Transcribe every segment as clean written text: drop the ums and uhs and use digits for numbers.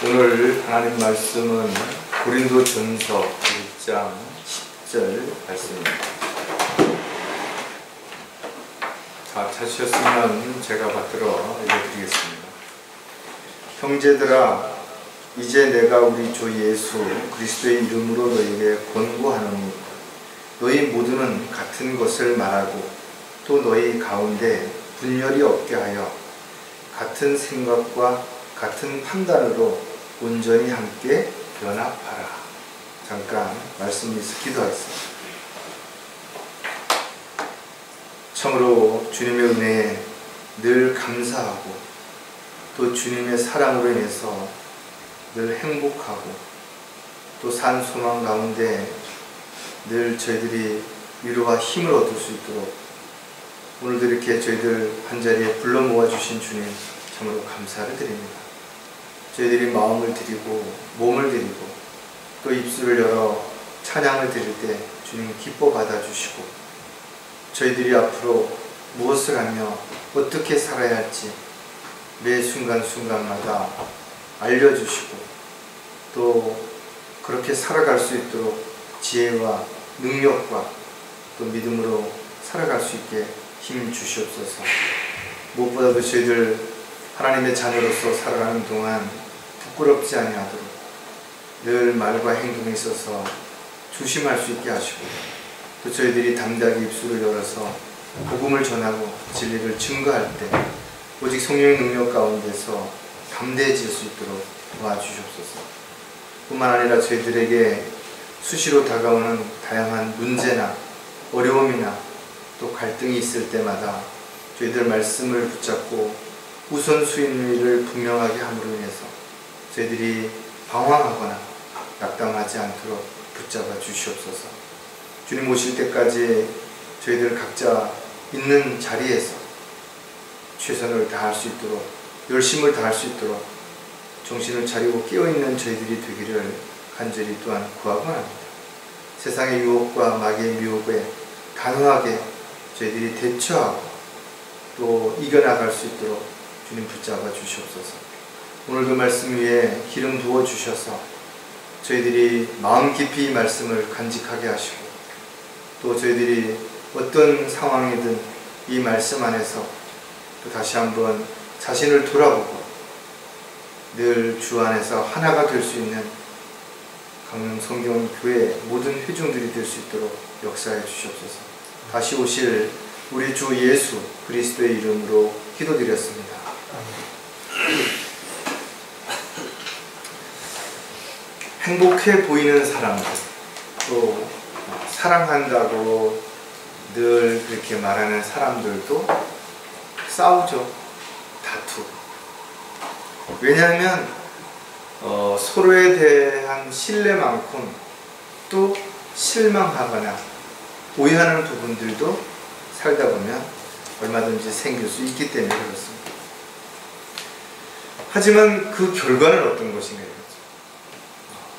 오늘 하나님 말씀은 고린도전서 1장 10절 말씀입니다. 다 찾으셨으면 제가 받들어 읽어드리겠습니다. 형제들아, 이제 내가 우리 주 예수 그리스도의 이름으로 너희에게 권고하노니 너희 모두는 같은 것을 말하고 또 너희 가운데 분열이 없게 하여 같은 생각과 같은 판단으로 온전히 함께 연합하라. 잠깐 말씀 있어 기도하겠습니다. 참으로 주님의 은혜에 늘 감사하고 또 주님의 사랑으로 인해서 늘 행복하고 또 산 소망 가운데 늘 저희들이 위로와 힘을 얻을 수 있도록 오늘도 이렇게 저희들 한자리에 불러 모아주신 주님 참으로 감사를 드립니다. 저희들이 마음을 드리고 몸을 드리고 또 입술을 열어 찬양을 드릴 때 주님 기뻐 받아주시고 저희들이 앞으로 무엇을 하며 어떻게 살아야 할지 매 순간순간마다 알려주시고 또 그렇게 살아갈 수 있도록 지혜와 능력과 또 믿음으로 살아갈 수 있게 힘 주시옵소서. 무엇보다도 저희들 하나님의 자녀로서 살아가는 동안 부끄럽지 아니하도록 늘 말과 행동에 있어서 조심할 수 있게 하시고 또 저희들이 담대하게 입술을 열어서 복음을 전하고 진리를 증거할 때 오직 성령의 능력 가운데서 담대해질 수 있도록 도와주시옵소서. 뿐만 아니라 저희들에게 수시로 다가오는 다양한 문제나 어려움이나 또 갈등이 있을 때마다 저희들 말씀을 붙잡고 우선순위를 분명하게 함으로 인해서 저희들이 방황하거나 낙담하지 않도록 붙잡아 주시옵소서. 주님 오실 때까지 저희들 각자 있는 자리에서 최선을 다할 수 있도록 열심을 다할 수 있도록 정신을 차리고 깨어있는 저희들이 되기를 간절히 또한 구하고 합니다. 세상의 유혹과 마귀의 미혹에 단호하게 저희들이 대처하고 또 이겨나갈 수 있도록 주님 붙잡아 주시옵소서. 오늘도 말씀 위에 기름 부어 주셔서 저희들이 마음 깊이 이 말씀을 간직하게 하시고 또 저희들이 어떤 상황이든 이 말씀 안에서 또 다시 한번 자신을 돌아보고 늘 주 안에서 하나가 될 수 있는 강릉 성경교회 모든 회중들이 될 수 있도록 역사해 주시옵소서. 다시 오실 우리 주 예수 그리스도의 이름으로 기도드렸습니다. 행복해 보이는 사람들, 또 사랑한다고 늘 그렇게 말하는 사람들도 싸우죠. 다투고. 왜냐하면 서로에 대한 신뢰만큼 또 실망하거나 오해하는 부분들도 살다 보면 얼마든지 생길 수 있기 때문에 그렇습니다. 하지만 그 결과는 어떤 것인가요?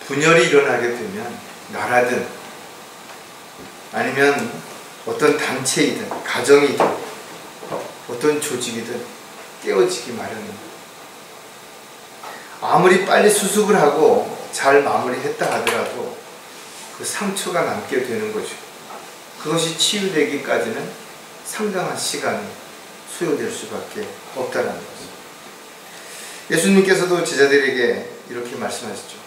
분열이 일어나게 되면 나라든 아니면 어떤 단체이든 가정이든 어떤 조직이든 깨어지기 마련입니다. 아무리 빨리 수습을 하고 잘 마무리했다 하더라도 그 상처가 남게 되는 거죠. 그것이 치유되기까지는 상당한 시간이 소요될 수밖에 없다는 거죠. 예수님께서도 제자들에게 이렇게 말씀하셨죠.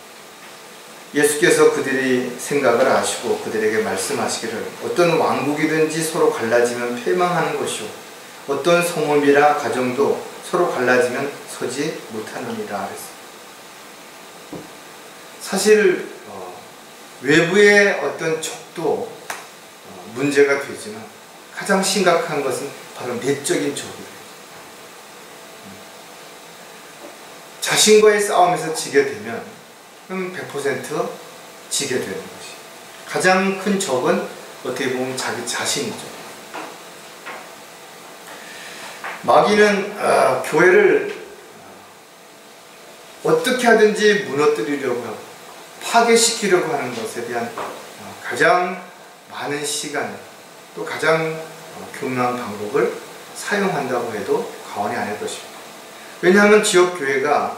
예수께서 그들이 생각을 아시고 그들에게 말씀하시기를 어떤 왕국이든지 서로 갈라지면 패망하는 것이요 어떤 성읍이나 가정도 서로 갈라지면 서지 못하느니라 그랬어요. 사실 외부의 어떤 적도 문제가 되지만 가장 심각한 것은 바로 내적인 적이에요. 자신과의 싸움에서 지게 되면 100% 지게 되는 것이 가장 큰 적은 어떻게 보면 자기 자신이죠. 마귀는 교회를 어떻게 하든지 무너뜨리려고 하고 파괴시키려고 하는 것에 대한 가장 많은 시간 또 가장 교묘한 방법을 사용한다고 해도 과언이 아닐 것입니다. 왜냐하면 지역교회가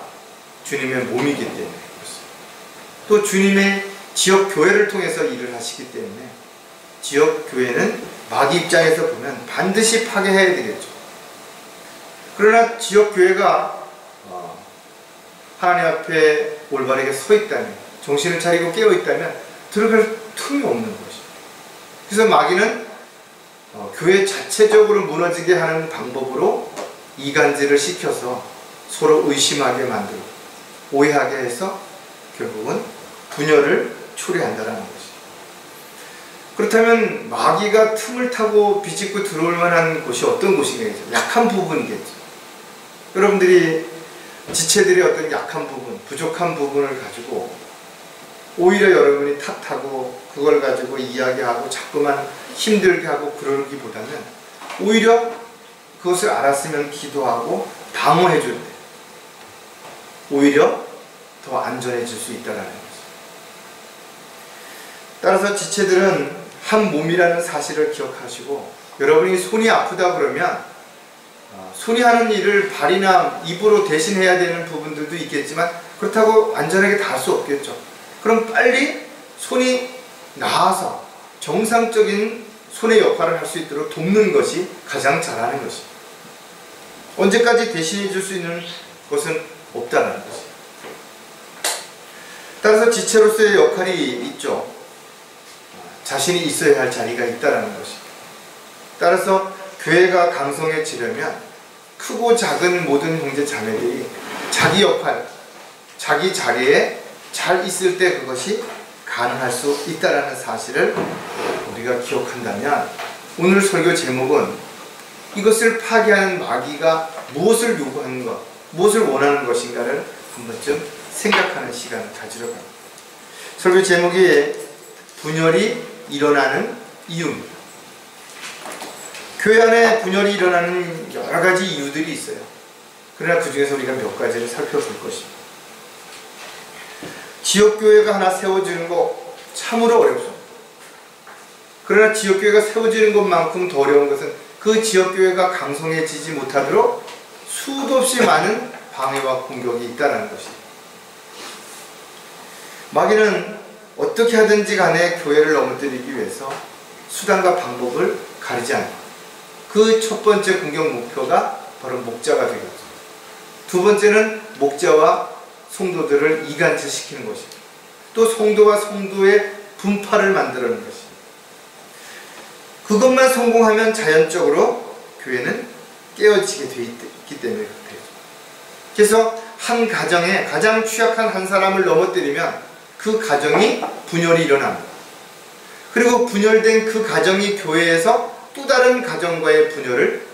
주님의 몸이기 때문에, 또 주님의 지역 교회를 통해서 일을 하시기 때문에 지역 교회는 마귀 입장에서 보면 반드시 파괴해야 되겠죠. 그러나 지역 교회가 하나님 앞에 올바르게 서 있다면, 정신을 차리고 깨어 있다면 들어갈 틈이 없는 것이죠. 그래서 마귀는 교회 자체적으로 무너지게 하는 방법으로 이간질을 시켜서 서로 의심하게 만들고 오해하게 해서 결국은 분열을 초래한다는 것이죠. 그렇다면 마귀가 틈을 타고 비집고 들어올 만한 곳이 어떤 곳이겠죠? 약한 부분이겠죠. 여러분들이 지체들의 어떤 약한 부분, 부족한 부분을 가지고 오히려 여러분이 탓하고 그걸 가지고 이야기하고 자꾸만 힘들게 하고 그러기보다는 오히려 그것을 알았으면 기도하고 방어해 줄 때 오히려 더 안전해질 수 있다는 거죠. 따라서 지체들은 한 몸이라는 사실을 기억하시고, 여러분이 손이 아프다 그러면 손이 하는 일을 발이나 입으로 대신해야 되는 부분들도 있겠지만 그렇다고 안전하게 다 할 수 없겠죠. 그럼 빨리 손이 나아서 정상적인 손의 역할을 할 수 있도록 돕는 것이 가장 잘하는 것입니다. 언제까지 대신해 줄 수 있는 것은 없다는 것입니다. 따라서 지체로서의 역할이 있죠. 자신이 있어야 할 자리가 있다는 것입니다. 따라서 교회가 강성해지려면 크고 작은 모든 형제 자매들이 자기 역할, 자기 자리에 잘 있을 때 그것이 가능할 수 있다는 사실을 우리가 기억한다면, 오늘 설교 제목은 이것을 파괴하는 마귀가 무엇을 요구하는 것, 무엇을 원하는 것인가를 한 번쯤 생각하는 시간을 가지려고 합니다. 설교 제목이 분열이 일어나는 이유입니다. 교회 안에 분열이 일어나는 여러 가지 이유들이 있어요. 그러나 그 중에서 우리가 몇 가지를 살펴볼 것입니다. 지역교회가 하나 세워지는 거 참으로 어렵습니다. 그러나 지역교회가 세워지는 것만큼 더 어려운 것은 그 지역교회가 강성해지지 못하도록 수도 없이 많은 방해와 공격이 있다는 것입니다. 마귀는 어떻게 하든지 간에 교회를 넘어뜨리기 위해서 수단과 방법을 가리지 않고, 그 첫 번째 공격 목표가 바로 목자가 되겠죠. 두 번째는 목자와 성도들을 이간질시키는 것입니다. 또 성도와 성도의 분파를 만들어내는 것입니다. 그것만 성공하면 자연적으로 교회는 깨어지게 되어 있기 때문에 그렇죠. 그래서 한 가정에 가장 취약한 한 사람을 넘어뜨리면 그 가정이 분열이 일어납니다. 그리고 분열된 그 가정이 교회에서 또 다른 가정과의 분열을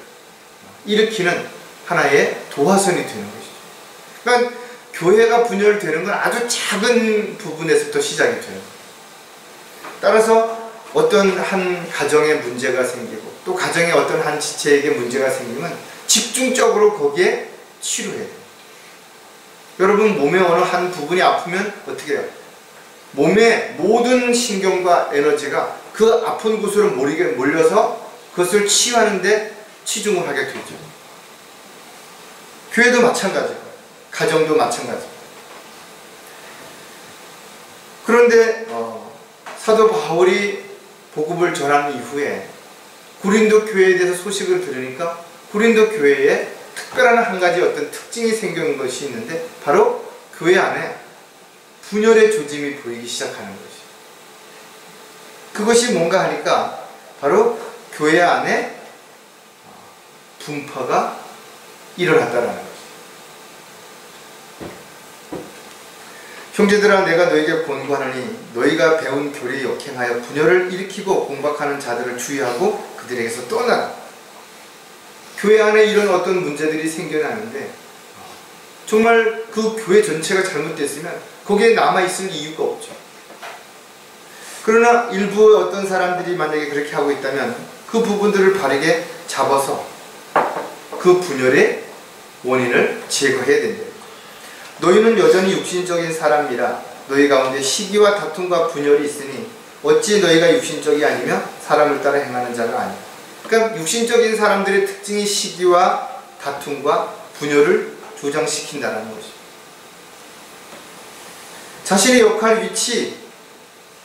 일으키는 하나의 도화선이 되는 것이죠. 그러니까 교회가 분열되는 건 아주 작은 부분에서부터 시작이 돼요. 따라서 어떤 한 가정에 문제가 생기고 또 가정에 어떤 한 지체에게 문제가 생기면 집중적으로 거기에 치료해야 돼요. 여러분, 몸의 어느 한 부분이 아프면 어떻게 해요? 몸의 모든 신경과 에너지가 그 아픈 곳으로 몰려서 그것을 치유하는데 치중을 하게 되죠. 교회도 마찬가지고 가정도 마찬가지고. 그런데 사도 바울이 복음을 전한 이후에 고린도 교회에 대해서 소식을 들으니까 고린도 교회에 특별한 한 가지 어떤 특징이 생긴 것이 있는데, 바로 교회 안에 분열의 조짐이 보이기 시작하는 것이죠. 그것이 뭔가 하니까 바로 교회 안에 분파가 일어났다는 것이죠. 형제들아, 내가 너에게 권고하노니 너희가 배운 교리에 역행하여 분열을 일으키고 공박하는 자들을 주의하고 그들에게서 떠나라. 교회 안에 이런 어떤 문제들이 생겨나는데 정말 그 교회 전체가 잘못됐으면 거기에 남아있을 이유가 없죠. 그러나 일부의 어떤 사람들이 만약에 그렇게 하고 있다면 그 부분들을 바르게 잡아서 그 분열의 원인을 제거해야 된다. 너희는 여전히 육신적인 사람이라 너희 가운데 시기와 다툼과 분열이 있으니 어찌 너희가 육신적이 아니며 사람을 따라 행하는 자가 아니냐. 그러니까 육신적인 사람들의 특징이 시기와 다툼과 분열을 조장시킨다는 것입니다. 자신의 역할, 위치,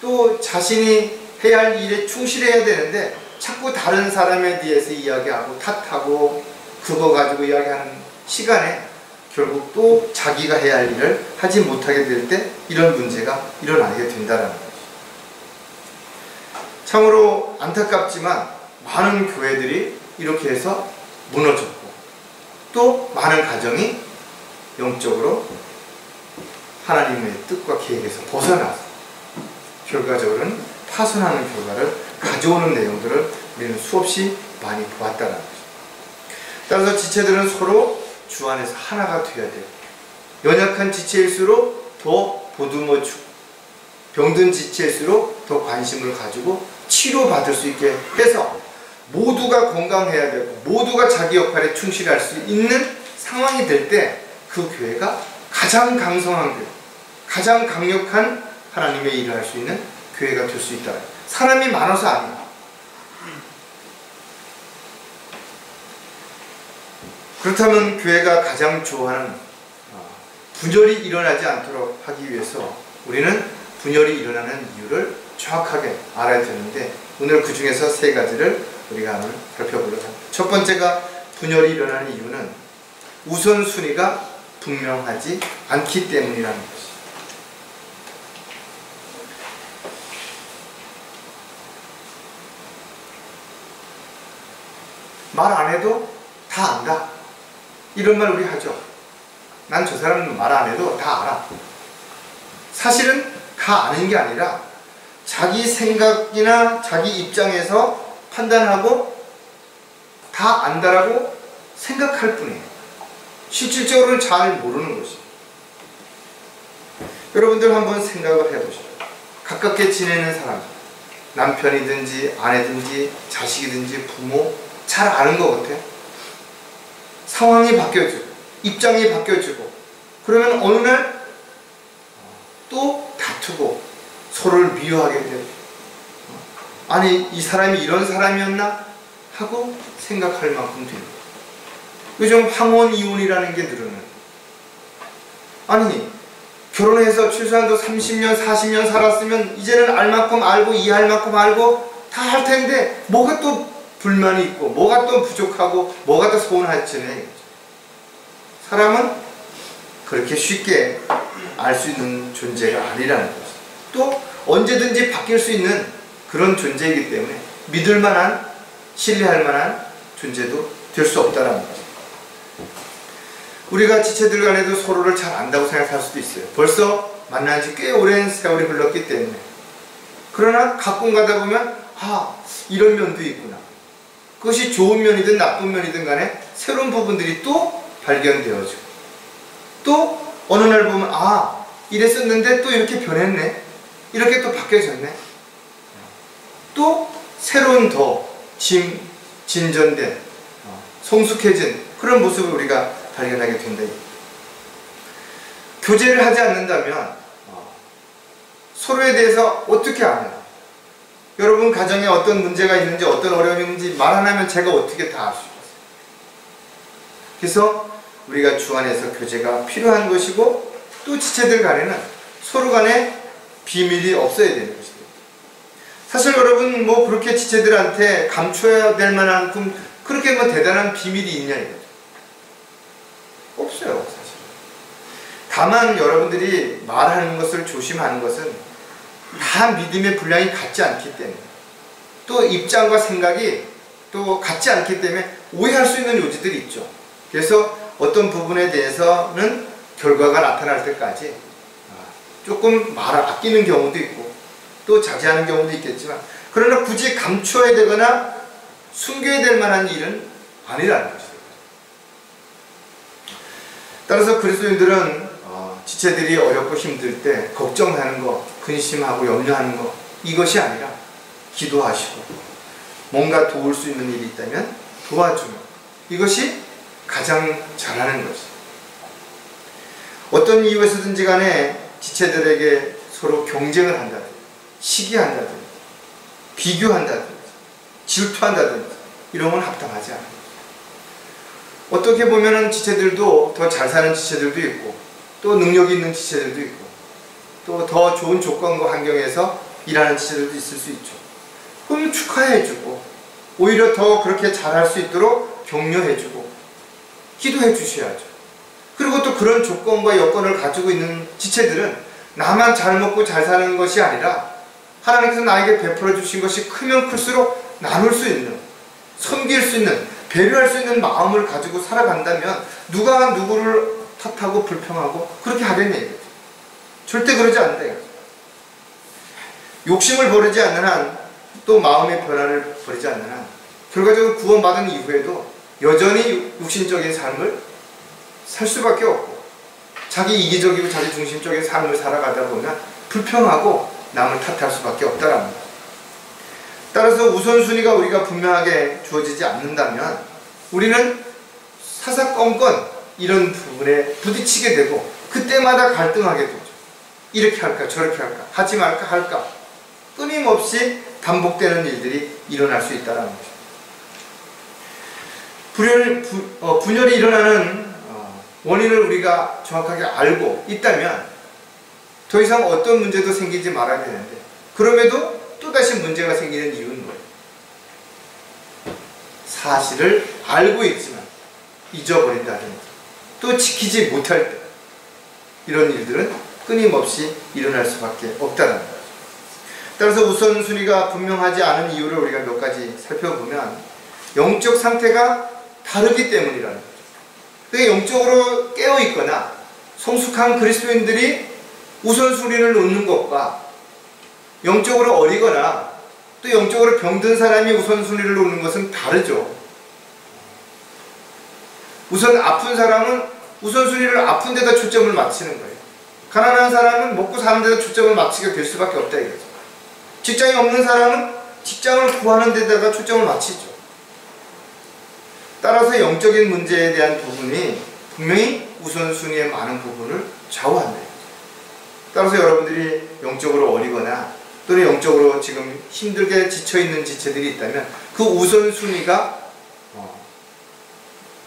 또 자신이 해야 할 일에 충실해야 되는데 자꾸 다른 사람에 대해서 이야기하고 탓하고 그거 가지고 이야기하는 시간에 결국 또 자기가 해야 할 일을 하지 못하게 될 때 이런 문제가 일어나게 된다는 거죠. 참으로 안타깝지만 많은 교회들이 이렇게 해서 무너졌고 또 많은 가정이 영적으로 하나님의 뜻과 계획에서 벗어나서 결과적으로는 파손하는 결과를 가져오는 내용들을 우리는 수없이 많이 보았다는 거죠. 따라서 지체들은 서로 주 안에서 하나가 되어야 돼요. 연약한 지체일수록 더 보듬어주고 병든 지체일수록 더 관심을 가지고 치료받을 수 있게 해서 모두가 건강해야 되고 모두가 자기 역할에 충실할 수 있는 상황이 될 때 그 교회가 가장 강성한 교회, 가장 강력한 하나님의 일을 할 수 있는 교회가 될 수 있다. 사람이 많아서 아니에요. 그렇다면 교회가 가장 좋아하는 분열이 일어나지 않도록 하기 위해서 우리는 분열이 일어나는 이유를 정확하게 알아야 되는데 오늘 그 중에서 세 가지를 우리가 한번 살펴보려고 합니다. 첫 번째가 분열이 일어나는 이유는 우선순위가 분명하지 않기 때문이라는 것입니다. 말 안 해도 다 안다. 이런 말 우리 하죠. 난 저 사람은 말 안 해도 다 알아. 사실은 다 아는 게 아니라 자기 생각이나 자기 입장에서 판단하고 다 안다라고 생각할 뿐이에요. 실질적으로는 잘 모르는 것이에요. 여러분들 한번 생각을 해보시죠. 가깝게 지내는 사람, 남편이든지 아내든지 자식이든지 부모 잘 아는 것 같아요. 상황이 바뀌어지고 입장이 바뀌어지고 그러면 어느 날 또 다투고 서로를 미워하게 되고 아니 이 사람이 이런 사람이었나 하고 생각할 만큼 돼요. 요즘 황혼 이혼이라는 게 늘어나요. 아니 결혼해서 최소한도 30년 40년 살았으면 이제는 알 만큼 알고 이해할 만큼 알고 다 할 텐데 뭐가 또 불만이 있고 뭐가 또 부족하고 뭐가 또 서운할지네. 사람은 그렇게 쉽게 알 수 있는 존재가 아니라는 거죠. 또 언제든지 바뀔 수 있는 그런 존재이기 때문에 믿을 만한 신뢰할 만한 존재도 될 수 없다는 거죠. 우리가 지체들 간에도 서로를 잘 안다고 생각할 수도 있어요. 벌써 만난 지 꽤 오랜 세월이 흘렀기 때문에. 그러나 가끔 가다 보면 이런 면도 있구나. 그것이 좋은 면이든 나쁜 면이든 간에 새로운 부분들이 또 발견되어지고 또 어느 날 보면 이랬었는데 또 이렇게 변했네. 이렇게 또 바뀌어졌네. 또 새로운 더 진전된 성숙해진 그런 모습을 우리가 발견하게 된다. 교제를 하지 않는다면 서로에 대해서 어떻게 아나요? 여러분 가정에 어떤 문제가 있는지 어떤 어려움이 있는지 말 안 하면 제가 어떻게 다 알 수 있겠어요? 그래서 우리가 주 안에서 교제가 필요한 것이고 또 지체들 간에는 서로 간에 비밀이 없어야 되는 것입니다. 사실 여러분 그렇게 지체들한테 감춰야 될 만한 그렇게 대단한 비밀이 있냐 이거죠. 없어요 사실. 다만 여러분들이 말하는 것을 조심하는 것은 다 믿음의 분량이 같지 않기 때문에 또 입장과 생각이 또 같지 않기 때문에 오해할 수 있는 요지들이 있죠. 그래서 어떤 부분에 대해서는 결과가 나타날 때까지 조금 말을 아끼는 경우도 있고 또 자제하는 경우도 있겠지만 그러나 굳이 감춰야 되거나 숨겨야 될 만한 일은 아니라는 것이죠. 따라서 그리스도인들은 지체들이 어렵고 힘들 때 걱정하는 거, 근심하고 염려하는 거 이것이 아니라 기도하시고 뭔가 도울 수 있는 일이 있다면 도와주는 이것이 가장 잘하는 것이죠. 어떤 이유에서든지 간에 지체들에게 서로 경쟁을 한다든지 시기한다든지 비교한다든지 질투한다든지 이런 건 합당하지 않아요. 어떻게 보면은 지체들도 더 잘 사는 지체들도 있고 또 능력이 있는 지체들도 있고 또 더 좋은 조건과 환경에서 일하는 지체들도 있을 수 있죠. 그럼 축하해주고 오히려 더 그렇게 잘할 수 있도록 격려해주고 기도해 주셔야죠. 그리고 또 그런 조건과 여건을 가지고 있는 지체들은 나만 잘 먹고 잘 사는 것이 아니라 하나님께서 나에게 베풀어 주신 것이 크면 클수록 나눌 수 있는, 섬길 수 있는, 배려할 수 있는 마음을 가지고 살아간다면 누가 누구를 탓하고 불평하고 그렇게 하겠냐 이거죠. 절대 그러지 않는다 이거죠. 욕심을 버리지 않는 한, 또 마음의 변화를 버리지 않는 한, 결과적으로 구원받은 이후에도 여전히 육신적인 삶을 살 수밖에 없고 자기 이기적이고 자기 중심적인 삶을 살아가다 보면 불평하고 남을 탓할 수밖에 없다라는 거예요. 따라서 우선순위가 우리가 분명하게 주어지지 않는다면 우리는 사사건건 이런 부분에 부딪히게 되고 그때마다 갈등하게 되죠. 이렇게 할까 저렇게 할까 하지 말까 할까 끊임없이 반복되는 일들이 일어날 수 있다는 거죠. 분열이 일어나는 원인을 우리가 정확하게 알고 있다면 더 이상 어떤 문제도 생기지 말아야 되는데 그럼에도 또다시 문제가 생기는 이유는 뭐예요? 사실을 알고 있지만 잊어버린다든지 또 지키지 못할 때 이런 일들은 끊임없이 일어날 수밖에 없다는 거죠. 따라서 우선순위가 분명하지 않은 이유를 우리가 몇 가지 살펴보면 영적 상태가 다르기 때문이라는 거죠. 그러니까 영적으로 깨어있거나 성숙한 그리스도인들이 우선순위를 놓는 것과 영적으로 어리거나 또 영적으로 병든 사람이 우선순위를 놓는 것은 다르죠. 우선 아픈 사람은 우선순위를 아픈 데다 초점을 맞추는 거예요. 가난한 사람은 먹고 사는 데다 초점을 맞추게 될 수밖에 없다 이거죠. 직장이 없는 사람은 직장을 구하는 데다가 초점을 맞추죠. 따라서 영적인 문제에 대한 부분이 분명히 우선순위의 많은 부분을 좌우한다. 따라서 여러분들이 영적으로 어리거나 또는 영적으로 지금 힘들게 지쳐있는 지체들이 있다면 그 우선순위가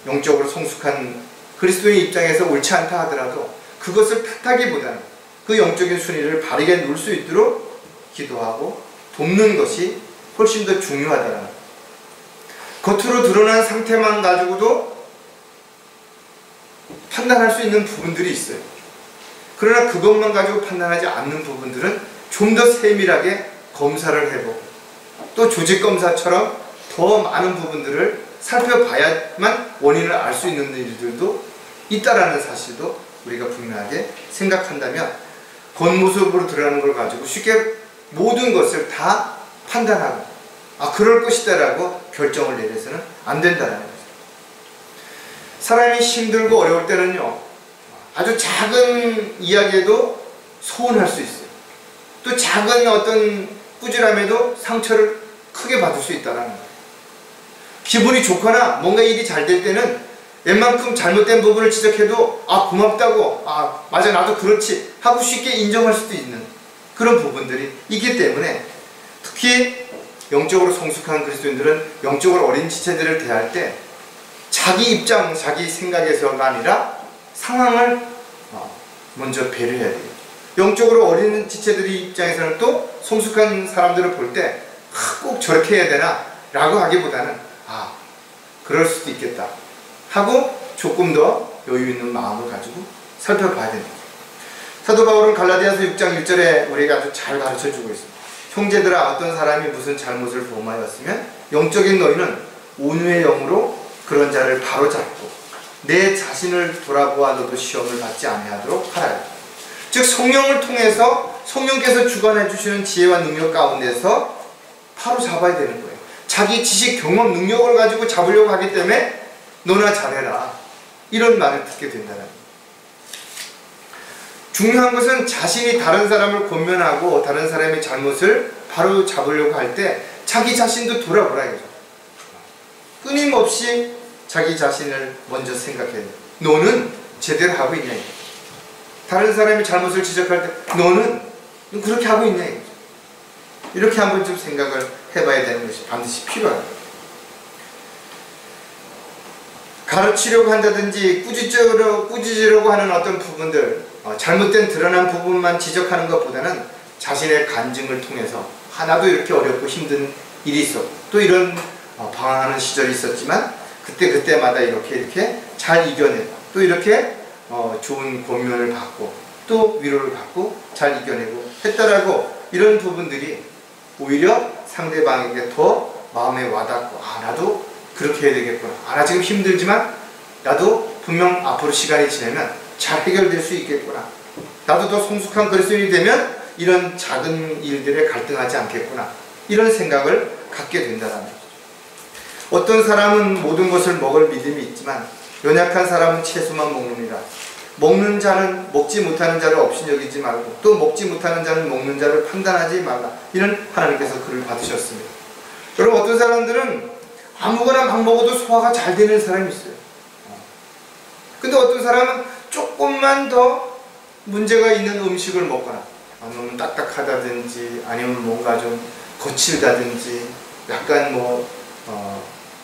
영적으로 성숙한 그리스도의 입장에서 옳지 않다 하더라도 그것을 탓하기보다는 그 영적인 순위를 바르게 놓을 수 있도록 기도하고 돕는 것이 훨씬 더 중요하다는 것. 겉으로 드러난 상태만 가지고도 판단할 수 있는 부분들이 있어요. 그러나 그것만 가지고 판단하지 않는 부분들은 좀 더 세밀하게 검사를 해보고 또 조직검사처럼 더 많은 부분들을 살펴봐야만 원인을 알 수 있는 일들도 있다라는 사실도 우리가 분명하게 생각한다면 겉모습으로 드러나는 걸 가지고 쉽게 모든 것을 다 판단하고 그럴 것이다 라고 결정을 내려서는 안 된다는 거죠. 사람이 힘들고 어려울 때는요 아주 작은 이야기에도 소원할 수 있어요. 또 작은 어떤 꾸지람에도 상처를 크게 받을 수 있다는 거예요. 기분이 좋거나 뭔가 일이 잘 될 때는 웬만큼 잘못된 부분을 지적해도 고맙다고 맞아 나도 그렇지 하고 쉽게 인정할 수도 있는 그런 부분들이 있기 때문에 특히 영적으로 성숙한 그리스도인들은 영적으로 어린 지체들을 대할 때 자기 입장, 자기 생각에서가 아니라 상황을 먼저 배려해야 돼요. 영적으로 어린 지체들의 입장에서는 또 성숙한 사람들을 볼 때 꼭 저렇게 해야 되나 라고 하기보다는 그럴 수도 있겠다 하고 조금 더 여유 있는 마음을 가지고 살펴봐야 됩니다. 사도 바울은 갈라디아서 6장 1절에 우리에게 아주 잘 가르쳐주고 있습니다. 형제들아 어떤 사람이 무슨 잘못을 범하였으면 영적인 너희는 온유의 영으로 그런 자를 바로잡고 내 자신을 돌아보아 너도 시험을 받지 아니하도록 하라. 즉 성령을 통해서 성령께서 주관해 주시는 지혜와 능력 가운데서 바로 잡아야 되는 거예요. 자기 지식, 경험, 능력을 가지고 잡으려고 하기 때문에 너나 잘해라 이런 말을 듣게 된다는 거예요. 중요한 것은 자신이 다른 사람을 권면하고 다른 사람의 잘못을 바로 잡으려고 할 때 자기 자신도 돌아보라 이거죠. 끊임없이 자기 자신을 먼저 생각해야 돼. 너는 제대로 하고 있냐 이거죠. 다른 사람이 잘못을 지적할 때 너는 그렇게 하고 있냐 이거죠. 이렇게 한번 좀 생각을 해봐야 되는 것이 반드시 필요합니다. 가르치려고 한다든지 꾸짖으려고 하는 어떤 부분들 잘못된 드러난 부분만 지적하는 것보다는 자신의 간증을 통해서 하나도 이렇게 어렵고 힘든 일이 있었고 또 이런 방황하는 시절이 있었지만 그때마다 이렇게 잘 이겨내고 또 이렇게 좋은 권면을 받고 또 위로를 받고 잘 이겨내고 했다라고 이런 부분들이 오히려 상대방에게 더 마음에 와닿고 나도 그렇게 해야 되겠구나. 나 지금 힘들지만 나도 분명 앞으로 시간이 지나면 잘 해결될 수 있겠구나. 나도 더 성숙한 그리스도인이 되면 이런 작은 일들에 갈등하지 않겠구나. 이런 생각을 갖게 된다는 거죠. 어떤 사람은 모든 것을 먹을 믿음이 있지만 연약한 사람은 채소만 먹느니라. 먹는 자는 먹지 못하는 자를 없인 여기지 말고 또 먹지 못하는 자는 먹는 자를 판단하지 말라. 이런 하나님께서 글을 받으셨습니다. 여러분, 어떤 사람들은 아무거나 막 먹어도 소화가 잘 되는 사람이 있어요. 근데 어떤 사람은 조금만 더 문제가 있는 음식을 먹거나 아니면 딱딱하다든지 아니면 뭔가 좀 거칠다든지 약간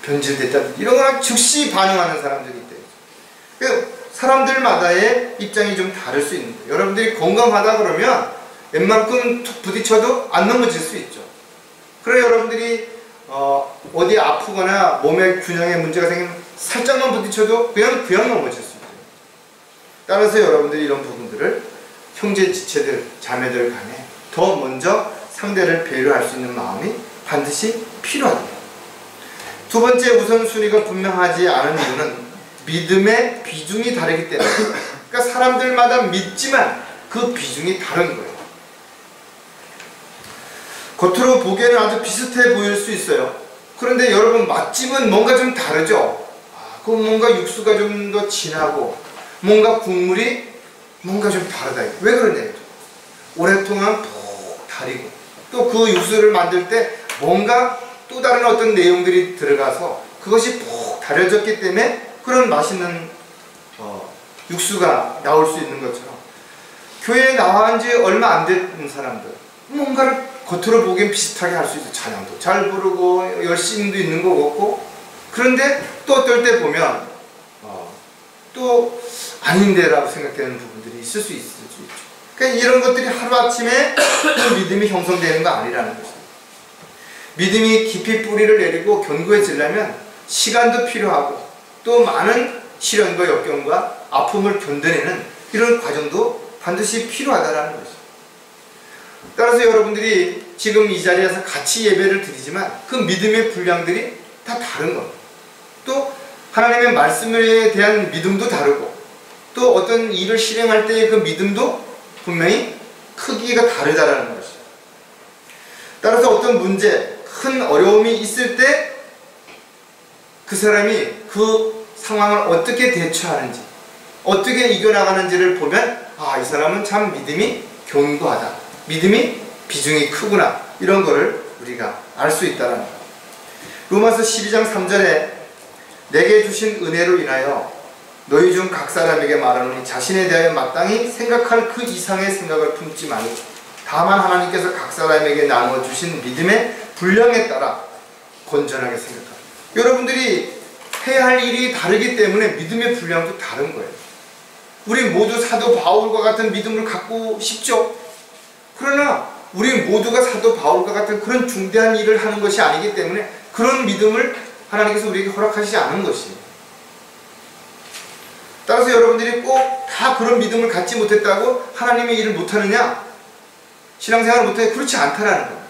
변질됐다든지 이런 거랑 즉시 반응하는 사람들이 있대요. 그러니까 사람들마다의 입장이 좀 다를 수 있는 거예요. 여러분들이 건강하다 그러면 웬만큼 툭 부딪혀도 안 넘어질 수 있죠. 그래 여러분들이 어디 아프거나 몸의 균형에 문제가 생기면 살짝만 부딪혀도 그냥 넘어질 수 있어요. 따라서 여러분들이 이런 부분들을 형제 지체들, 자매들 간에 더 먼저 상대를 배려할 수 있는 마음이 반드시 필요하다. 두 번째 우선순위가 분명하지 않은 이유는 믿음의 비중이 다르기 때문에. 그러니까 사람들마다 믿지만 그 비중이 다른 거예요. 겉으로 보기에는 아주 비슷해 보일 수 있어요. 그런데 여러분, 맛집은 뭔가 좀 다르죠. 그 뭔가 육수가 좀 더 진하고 뭔가 국물이 뭔가 좀 다르다. 왜 그러냐, 오랫동안 푹 달이고 또 그 육수를 만들 때 뭔가 또 다른 어떤 내용들이 들어가서 그것이 푹 달여졌기 때문에 그런 맛있는 육수가 나올 수 있는 것처럼, 교회에 나온 지 얼마 안 된 사람들 뭔가를 겉으로 보기엔 비슷하게 할 수 있어요. 찬양도 잘 부르고 열심도 있는 것 같고, 그런데 또 어떨 때 보면 또 아닌데라고 생각되는 부분들이 있을 수 있죠. 그러니까 이런 것들이 하루아침에 그 믿음이 형성되는 거 아니라는 거죠. 믿음이 깊이 뿌리를 내리고 견고해지려면 시간도 필요하고 또 많은 시련과 역경과 아픔을 견뎌내는 이런 과정도 반드시 필요하다는 거죠. 따라서 여러분들이 지금 이 자리에서 같이 예배를 드리지만 그 믿음의 분량들이 다 다른 겁니다. 또 하나님의 말씀에 대한 믿음도 다르고 또 어떤 일을 실행할 때의 그 믿음도 분명히 크기가 다르다는 것이죠. 따라서 어떤 문제, 큰 어려움이 있을 때 그 사람이 그 상황을 어떻게 대처하는지, 어떻게 이겨나가는지를 보면 이 사람은 참 믿음이 견고하다, 믿음이 비중이 크구나, 이런 거를 우리가 알 수 있다는 거예요. 로마서 12장 3절에 내게 주신 은혜로 인하여 너희 중 각 사람에게 말하노니 자신에 대하여 마땅히 생각할 그 이상의 생각을 품지 말고 다만 하나님께서 각 사람에게 나누어 주신 믿음의 분량에 따라 건전하게 생각합니다. 여러분들이 해야 할 일이 다르기 때문에 믿음의 분량도 다른 거예요. 우리 모두 사도 바울과 같은 믿음을 갖고 싶죠. 그러나 우리 모두가 사도 바울과 같은 그런 중대한 일을 하는 것이 아니기 때문에 그런 믿음을 하나님께서 우리에게 허락하시지 않은 것이에요. 따라서 여러분들이 꼭 다 그런 믿음을 갖지 못했다고 하나님의 일을 못하느냐, 신앙생활을 못해, 그렇지 않다라는 거예요.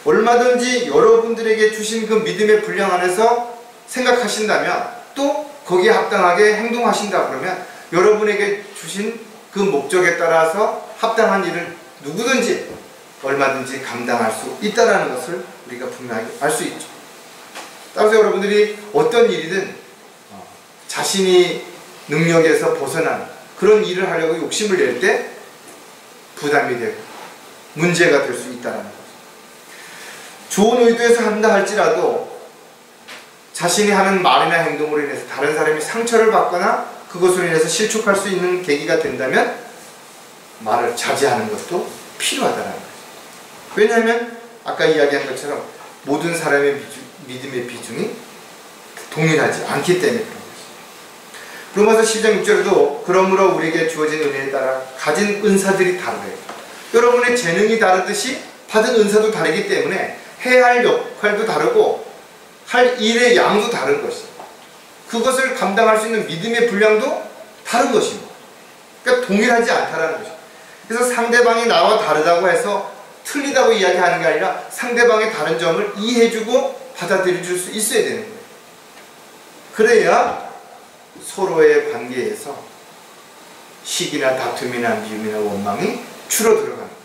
얼마든지 여러분들에게 주신 그 믿음의 분량 안에서 생각하신다면 또 거기에 합당하게 행동하신다 그러면 여러분에게 주신 그 목적에 따라서 합당한 일을 누구든지 얼마든지 감당할 수 있다는 것을 우리가 분명하게 알 수 있죠. 따라서 여러분들이 어떤 일이든 자신이 능력에서 벗어난 그런 일을 하려고 욕심을 낼 때 부담이 되고 문제가 될 수 있다는 거죠. 좋은 의도에서 한다 할지라도 자신이 하는 말이나 행동으로 인해서 다른 사람이 상처를 받거나 그것으로 인해서 실족할 수 있는 계기가 된다면 말을 자제하는 것도 필요하다는 거죠. 왜냐하면 아까 이야기한 것처럼 모든 사람의 믿음의 비중이 동일하지 않기 때문에 그런 거죠. 로마서 10장 6절에도 그러므로 우리에게 주어진 은혜에 따라 가진 은사들이 다르다. 여러분의 재능이 다르듯이 받은 은사도 다르기 때문에 해야 할 역할도 다르고 할 일의 양도 다른 것이죠. 그것을 감당할 수 있는 믿음의 분량도 다른 것입니다. 그러니까 동일하지 않다라는 것이죠. 그래서 상대방이 나와 다르다고 해서 틀리다고 이야기하는 게 아니라 상대방의 다른 점을 이해해주고 받아들여줄 수 있어야 되는 거예요. 그래야 서로의 관계에서 시기나 다툼이나 미움이나 원망이 줄어들어가는 거예요.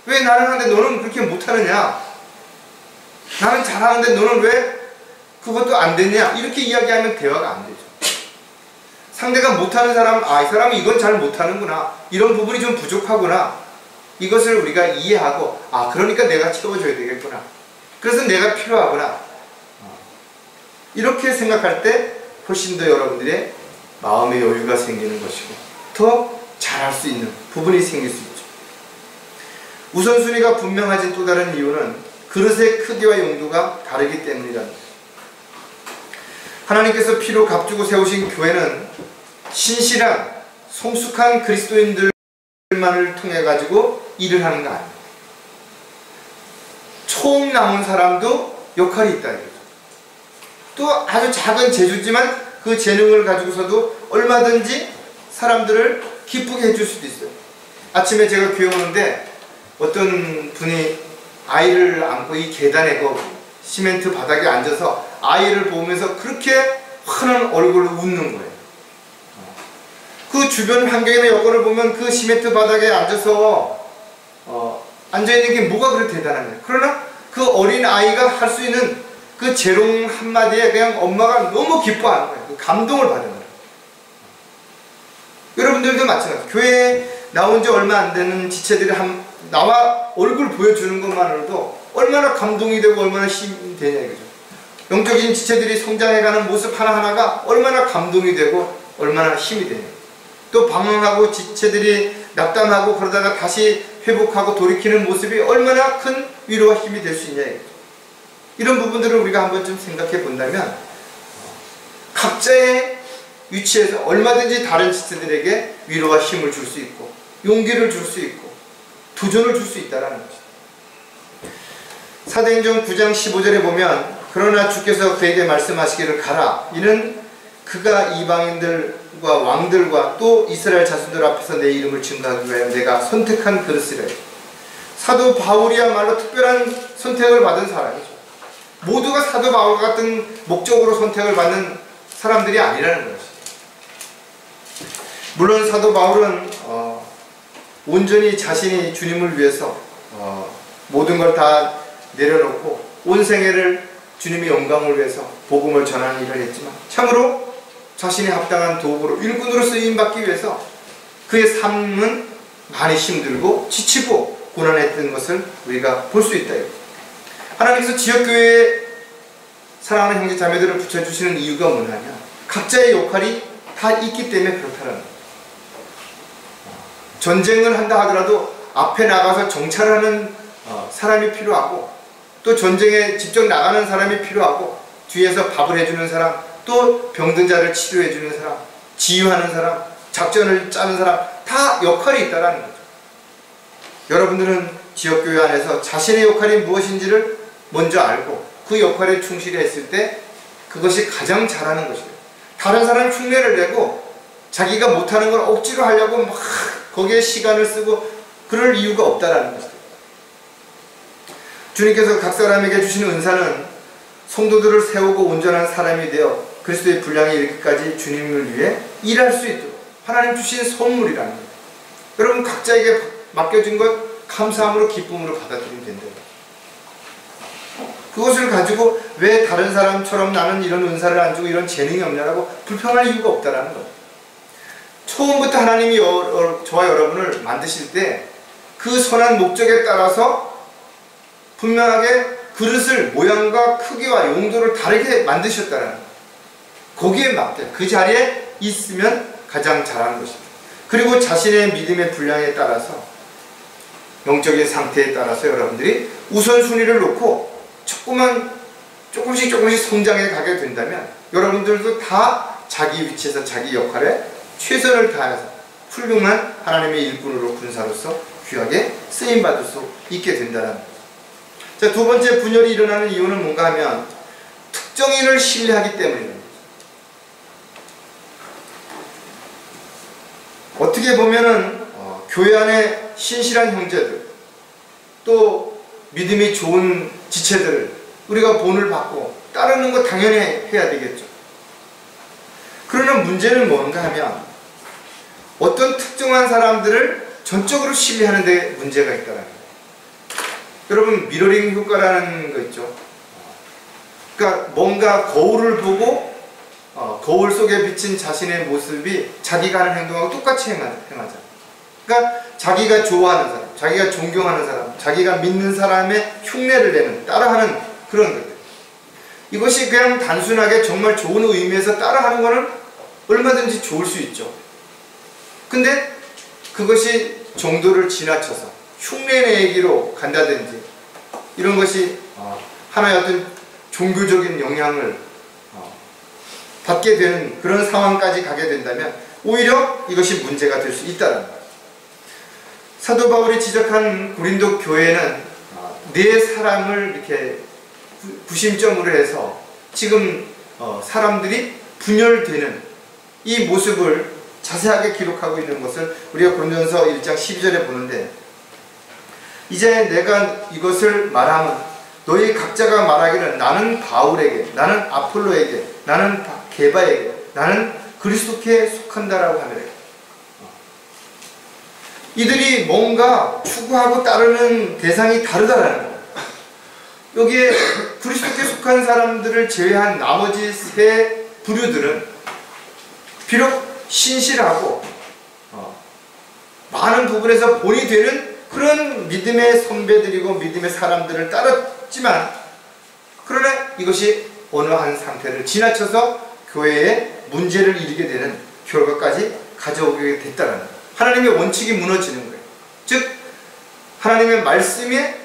왜 나는 하는데 너는 그렇게 못하느냐? 나는 잘하는데 너는 왜 그것도 안 됐냐? 이렇게 이야기하면 대화가 안 되죠. 상대가 못하는 사람은 이 사람은 이건 잘 못하는구나, 이런 부분이 좀 부족하구나, 이것을 우리가 이해하고 그러니까 내가 채워줘야 되겠구나, 그래서 내가 필요하구나, 이렇게 생각할 때 훨씬 더 여러분들의 마음의 여유가 생기는 것이고 더 잘할 수 있는 부분이 생길 수 있죠. 우선순위가 분명해진 또 다른 이유는 그릇의 크기와 용도가 다르기 때문이랍니다. 하나님께서 피로 값주고 세우신 교회는 신실한 성숙한 그리스도인들만을 통해 가지고 일을 하는 거 아닙니다. 처음 나온 사람도 역할이 있다 이거죠. 또 아주 작은 재주지만 그 재능을 가지고서도 얼마든지 사람들을 기쁘게 해줄 수도 있어요. 아침에 제가 교회 오는데 어떤 분이 아이를 안고 이 계단에 그 시멘트 바닥에 앉아서 아이를 보면서 그렇게 환한 얼굴로 웃는 거예요. 그 주변 환경이나 여건을 보면 그 시멘트 바닥에 앉아서 앉아있는 게 뭐가 그렇게 대단하냐. 그러나 그 어린 아이가 할 수 있는 그 재롱 한마디에 그냥 엄마가 너무 기뻐하는 거예요. 그 감동을 받는 거예요. 여러분들도 마찬가지예요. 교회에 나온 지 얼마 안 되는 지체들이 나와 얼굴 보여주는 것만으로도 얼마나 감동이 되고 얼마나 힘이 되냐 이거죠. 영적인 지체들이 성장해가는 모습 하나하나가 얼마나 감동이 되고 얼마나 힘이 되냐. 또 방황하고 지체들이 낙담하고 그러다가 다시 회복하고 돌이키는 모습이 얼마나 큰 위로와 힘이 될 수 있냐 이거죠. 이런 부분들을 우리가 한번 좀 생각해 본다면 각자의 위치에서 얼마든지 다른 지체들에게 위로와 힘을 줄 수 있고 용기를 줄 수 있고 도전을 줄 수 있다는 것입니다. 사도행전 9장 15절에 보면 그러나 주께서 그에게 말씀하시기를 가라. 이는 그가 이방인들과 왕들과 또 이스라엘 자손들 앞에서 내 이름을 증거하기 위하여 내가 선택한 그릇이래. 사도 바울이야말로 특별한 선택을 받은 사람이죠. 모두가 사도 바울 같은 목적으로 선택을 받는 사람들이 아니라는 것이죠. 물론 사도 바울은 온전히 자신이 주님을 위해서 모든 걸 다 내려놓고 온 생애를 주님의 영광을 위해서 복음을 전하는 일을 했지만 참으로 자신이 합당한 도구로 일꾼으로 쓰임받기 위해서 그의 삶은 많이 힘들고 지치고 고난했던 것을 우리가 볼 수 있다. 하나님께서 지역교회에 사랑하는 형제 자매들을 붙여주시는 이유가 뭐냐면 각자의 역할이 다 있기 때문에 그렇다는 거예요. 전쟁을 한다 하더라도 앞에 나가서 정찰하는 사람이 필요하고 또 전쟁에 직접 나가는 사람이 필요하고 뒤에서 밥을 해주는 사람, 또 병든 자를 치료해주는 사람, 지휘하는 사람, 작전을 짜는 사람, 다 역할이 있다는 거죠. 여러분들은 지역교회 안에서 자신의 역할이 무엇인지를 먼저 알고 그 역할에 충실히 했을 때 그것이 가장 잘하는 것이에요. 다른 사람이 흉내를 내고 자기가 못하는 걸 억지로 하려고 막 거기에 시간을 쓰고 그럴 이유가 없다라는 것이에요. 주님께서 각 사람에게 주시는 은사는 성도들을 세우고 온전한 사람이 되어 그리스도의 분량에 이르기까지 주님을 위해 일할 수 있도록 하나님 주신 선물이라는 거예요. 여러분 각자에게 맡겨진 것 감사함으로 기쁨으로 받아들이면 된다. 그것을 가지고 왜 다른 사람처럼 나는 이런 은사를 안 주고 이런 재능이 없냐라고 불평할 이유가 없다라는 거예요. 처음부터 하나님이 저와 여러분을 만드실 때 그 선한 목적에 따라서 분명하게 그릇을 모양과 크기와 용도를 다르게 만드셨다는 거예요. 거기에 맞게 그 자리에 있으면 가장 잘하는 것입니다. 그리고 자신의 믿음의 분량에 따라서 영적인 상태에 따라서 여러분들이 우선순위를 놓고 조금씩 성장해 가게 된다면 여러분들도 다 자기 위치에서 자기 역할에 최선을 다해서 훌륭한 하나님의 일꾼으로 군사로서 귀하게 쓰임받을 수 있게 된다는 거예요. 자, 두 번째 분열이 일어나는 이유는 뭔가 하면 특정인을 신뢰하기 때문입니다. 어떻게 보면은 교회 안에 신실한 형제들, 또 믿음이 좋은 지체들을 우리가 본을 받고 따르는 거 당연히 해야 되겠죠. 그러나 문제는 뭔가 하면 어떤 특정한 사람들을 전적으로 신뢰하는 데 문제가 있다는 거예요. 여러분, 미러링 효과라는 거 있죠. 그러니까 뭔가 거울을 보고 거울 속에 비친 자신의 모습이 자기가 하는 행동하고 똑같이 행하자. 그러니까 자기가 좋아하는 사람, 자기가 존경하는 사람, 자기가 믿는 사람의 흉내를 내는, 따라하는 그런 것들. 이것이 그냥 단순하게 정말 좋은 의미에서 따라하는 것은 얼마든지 좋을 수 있죠. 근데 그것이 정도를 지나쳐서 흉내내기로 간다든지 이런 것이 하나의 어떤 종교적인 영향을 받게 되는 그런 상황까지 가게 된다면 오히려 이것이 문제가 될 수 있다는 거예요. 사도 바울이 지적한 고린도 교회는 네 사람을 이렇게 구심점으로 해서 지금 사람들이 분열되는 이 모습을 자세하게 기록하고 있는 것을 우리가 고린도전서 1장 12절에 보는데, 이제 내가 이것을 말하면 너희 각자가 말하기를 나는 바울에게, 나는 아폴로에게, 나는 게바에게, 나는 그리스도께 속한다라고 하느라. 이들이 뭔가 추구하고 따르는 대상이 다르다라는 거예요. 여기에 그리스도께 속한 사람들을 제외한 나머지 세 부류들은 비록 신실하고 많은 부분에서 본이 되는 그런 믿음의 선배들이고 믿음의 사람들을 따랐지만, 그러나 이것이 어느 한 상태를 지나쳐서 교회에 문제를 일으키게 되는 결과까지 가져오게 됐다는 거예요. 하나님의 원칙이 무너지는 거예요. 즉 하나님의 말씀의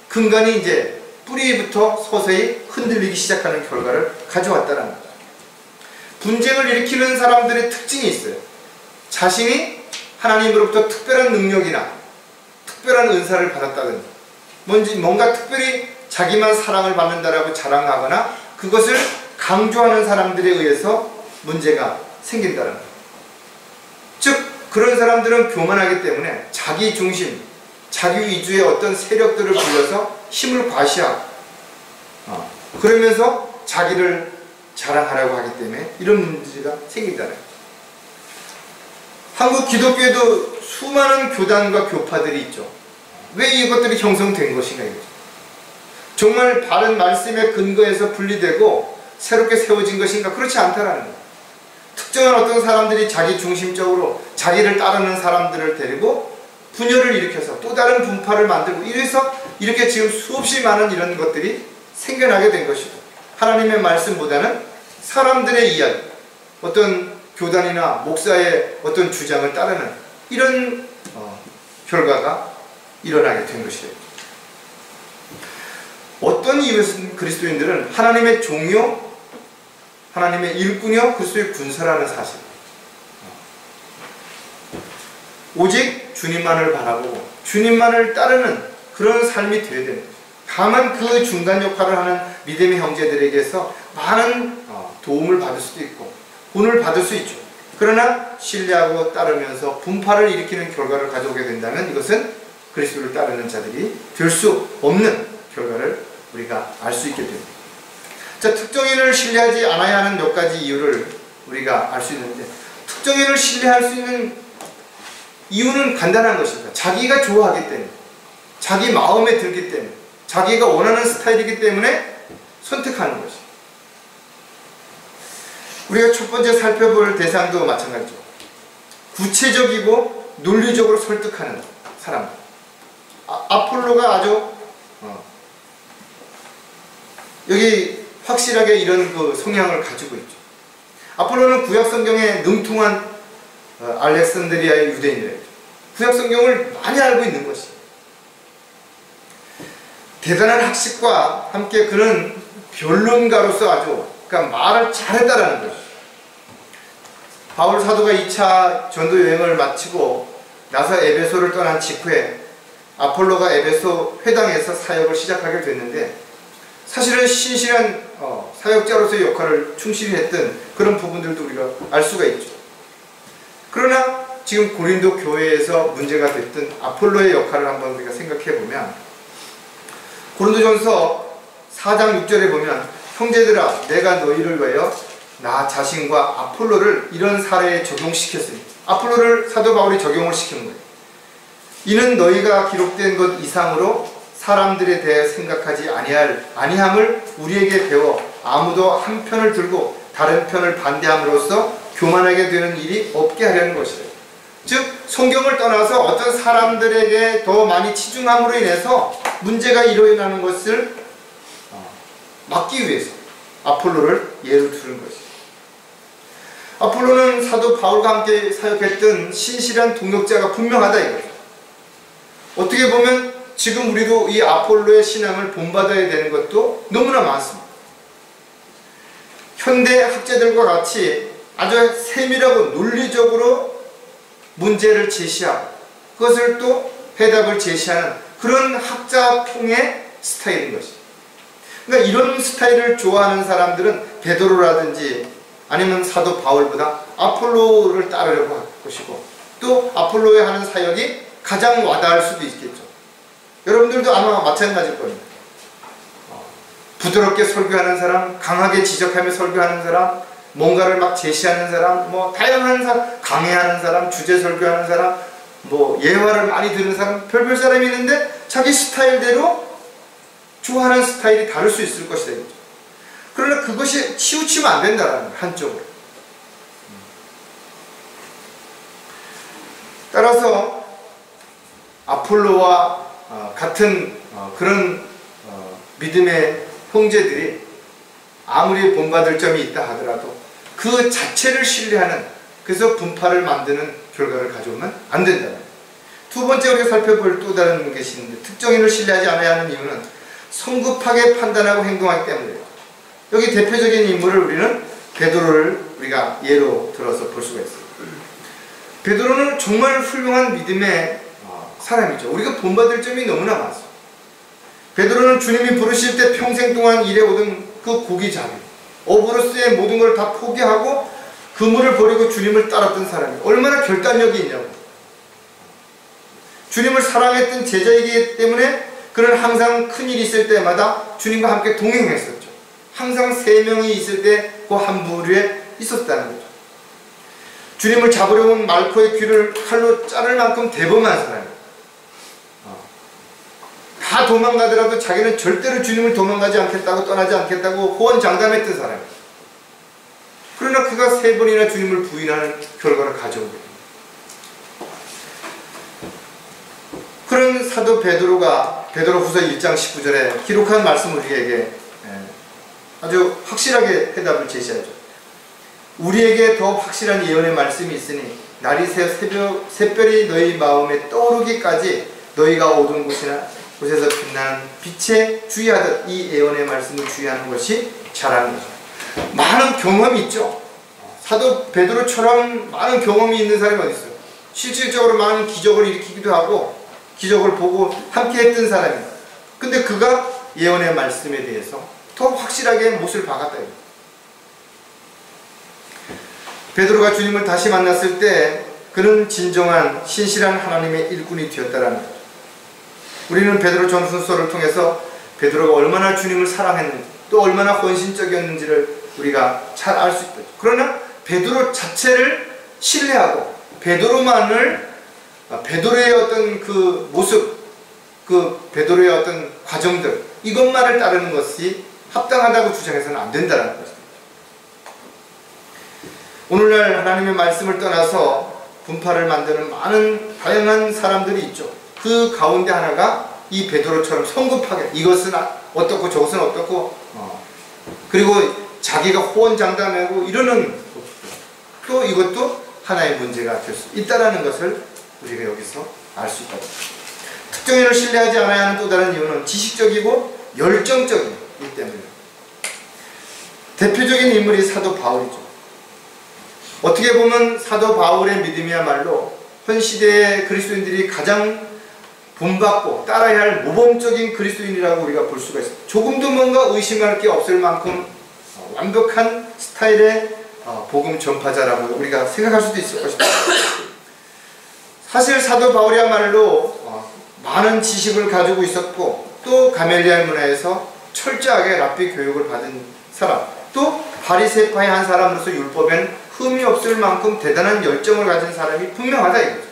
근간이 이제 뿌리부터 서서히 흔들리기 시작하는 결과를 가져왔다는 거예요. 분쟁을 일으키는 사람들의 특징이 있어요. 자신이 하나님으로부터 특별한 능력이나 특별한 은사를 받았다든지 뭔가 특별히 자기만 사랑을 받는다라고 자랑하거나 그것을 강조하는 사람들에 의해서 문제가 생긴다는 거예요. 즉 그런 사람들은 교만하기 때문에 자기 중심, 자기 위주의 어떤 세력들을 불러서 힘을 과시하고 그러면서 자기를 자랑하려고 하기 때문에 이런 문제가 생긴다는 거예요. 한국 기독교에도 수많은 교단과 교파들이 있죠. 왜 이것들이 형성된 것인가 이거죠. 정말 바른 말씀의 근거에서 분리되고 새롭게 세워진 것인가? 그렇지 않다라는 거예요. 특정한 어떤 사람들이 자기 중심적으로 자기를 따르는 사람들을 데리고 분열을 일으켜서 또 다른 분파를 만들고 이래서 이렇게 지금 수없이 많은 이런 것들이 생겨나게 된 것이고, 하나님의 말씀보다는 사람들의 이야기, 어떤 교단이나 목사의 어떤 주장을 따르는 이런 결과가 일어나게 된 것이에요. 어떤 이유에서 그리스도인들은 하나님의 종이요, 하나님의 일꾼이요, 그리스도의 군사라는 사실, 오직 주님만을 바라보고 주님만을 따르는 그런 삶이 되어야 되는 거죠. 다만 그 중간 역할을 하는 믿음의 형제들에게서 많은 도움을 받을 수도 있고 본을 받을 수 있죠. 그러나 신뢰하고 따르면서 분파를 일으키는 결과를 가져오게 된다면 이것은 그리스도를 따르는 자들이 될 수 없는 결과를 우리가 알 수 있게 됩니다. 자, 특정인을 신뢰하지 않아야 하는 몇 가지 이유를 우리가 알 수 있는데, 특정인을 신뢰할 수 있는 이유는 간단한 것입니다. 자기가 좋아하기 때문에, 자기 마음에 들기 때문에, 자기가 원하는 스타일이기 때문에 선택하는 것입니다. 우리가 첫 번째 살펴볼 대상도 마찬가지죠. 구체적이고 논리적으로 설득하는 사람. 아폴로가 아주 여기 확실하게 이런 그 성향을 가지고 있죠. 아폴로는 구약성경에 능통한 알렉산드리아의 유대인이래요. 구약성경을 많이 알고 있는 것이. 대단한 학식과 함께 그는 변론가로서 아주 그러니까 말을 잘했다라는 것이죠. 바울 사도가 2차 전도 여행을 마치고 나서 에베소를 떠난 직후에 아폴로가 에베소 회당에서 사역을 시작하게 됐는데, 사실은 신실한 사역자로서의 역할을 충실히 했던 그런 부분들도 우리가 알 수가 있죠. 그러나 지금 고린도 교회에서 문제가 됐던 아폴로의 역할을 한번 우리가 생각해 보면, 고린도전서 4장 6절에 보면 형제들아 내가 너희를 위하여 나 자신과 아폴로를 이런 사례에 적용시켰으니, 아폴로를 사도 바울이 적용을 시킨 거예요. 이는 너희가 기록된 것 이상으로 사람들에 대해 생각하지 아니함을 우리에게 배워 아무도 한 편을 들고 다른 편을 반대함으로써 교만하게 되는 일이 없게 하려는 것이에요. 즉 성경을 떠나서 어떤 사람들에게 더 많이 치중함으로 인해서 문제가 일어나는 것을 막기 위해서 아폴로를 예로 들은 것이죠. 아폴로는 사도 바울과 함께 사역했던 신실한 동역자가 분명하다 이거죠. 어떻게 보면 지금 우리도 이 아폴로의 신앙을 본받아야 되는 것도 너무나 많습니다. 현대 학자들과 같이 아주 세밀하고 논리적으로 문제를 제시하고 그것을 또 해답을 제시하는 그런 학자풍의 스타일인 것이죠. 그러니까 이런 스타일을 좋아하는 사람들은 베드로라든지 아니면 사도 바울보다 아폴로를 따르려고 할 것이고, 또 아폴로의 하는 사역이 가장 와닿을 수도 있겠죠. 여러분들도 아마 마찬가지일 겁니다. 부드럽게 설교하는 사람, 강하게 지적하며 설교하는 사람, 뭔가를 막 제시하는 사람, 뭐 다양한 사람, 강해하는 사람, 주제 설교하는 사람, 뭐 예화를 많이 듣는 사람, 별별 사람이 있는데 자기 스타일대로 좋아하는 스타일이 다를 수 있을 것이다. 그러나 그것이 치우치면 안 된다는 거예요, 한쪽으로. 따라서 아폴로와 같은 그런 믿음의 형제들이 아무리 본받을 점이 있다 하더라도 그 자체를 신뢰하는, 그래서 분파를 만드는 결과를 가져오면 안 된다는 거예요. 두 번째 우리가 살펴볼 또 다른 것이 있는데, 특정인을 신뢰하지 않아야 하는 이유는 성급하게 판단하고 행동하기 때문이에요. 여기 대표적인 인물을 우리는 베드로를 우리가 예로 들어서 볼 수가 있어요. 베드로는 정말 훌륭한 믿음의 사람이죠. 우리가 본받을 점이 너무나 많습니다. 베드로는 주님이 부르실 때 평생 동안 일해오던 그 고기잡이, 어부로서의 모든 걸 다 포기하고 그물을 버리고 주님을 따랐던 사람이 얼마나 결단력이 있냐고. 주님을 사랑했던 제자이기 때문에 그는 항상 큰일이 있을 때마다 주님과 함께 동행했었죠. 항상 3명이 있을 때 그 한 부류에 있었다는 거죠. 주님을 잡으려 온 말코의 귀를 칼로 자를 만큼 대범한 사람이에요. 다 도망가더라도 자기는 절대로 주님을 도망가지 않겠다고, 떠나지 않겠다고 호언장담했던 사람이에요. 그러나 그가 3번이나 주님을 부인하는 결과를 가져온 거예요. 그런 사도 베드로가 베드로후서 1장 19절에 기록한 말씀을 우리에게 아주 확실하게 해답을 제시하죠. 우리에게 더 확실한 예언의 말씀이 있으니 날이 새 샛별이 너희 마음에 떠오르기까지 너희가 오던 곳에서 빛나는 빛에 주의하듯 이 예언의 말씀을 주의하는 것이 잘하는 거죠. 많은 경험이 있죠. 사도 베드로처럼 많은 경험이 있는 사람이 어디 있어요? 실질적으로 많은 기적을 일으키기도 하고 기적을 보고 함께 했던 사람이에요. 근데 그가 예언의 말씀에 대해서 더 확실하게 못을 박았다. 베드로가 주님을 다시 만났을 때 그는 진정한 신실한 하나님의 일꾼이 되었다라는 거죠. 우리는 베드로 전서를 통해서 베드로가 얼마나 주님을 사랑했는지, 또 얼마나 헌신적이었는지를 우리가 잘 알 수 있죠. 그러나 베드로 자체를 신뢰하고 베드로의 어떤 그 모습, 그 베드로의 어떤 과정들, 이것만을 따르는 것이 합당하다고 주장해서는 안 된다는 것입니다. 오늘날 하나님의 말씀을 떠나서 분파를 만드는 많은 다양한 사람들이 있죠. 그 가운데 하나가 이 베드로처럼 성급하게 이것은 어떻고 저것은 어떻고 그리고 자기가 호언장담하고 이러는, 또 이것도 하나의 문제가 될 수 있다는 것을 우리가 여기서 알 수 있다. 특정인을 신뢰하지 않아야 하는 또 다른 이유는 지식적이고 열정적이기 때문에. 대표적인 인물이 사도 바울이죠. 어떻게 보면 사도 바울의 믿음이야말로 현 시대의 그리스도인들이 가장 본받고 따라야 할 모범적인 그리스도인이라고 우리가 볼 수가 있습니다. 조금도 뭔가 의심할 게 없을 만큼 완벽한 스타일의 복음 전파자라고 우리가 생각할 수도 있을 것입니다. 사실 사도 바울이야말로 많은 지식을 가지고 있었고, 또 가멜리알 문화에서 철저하게 랍비 교육을 받은 사람, 또 바리새파의 한 사람으로서 율법엔 흠이 없을 만큼 대단한 열정을 가진 사람이 분명하다 이거죠.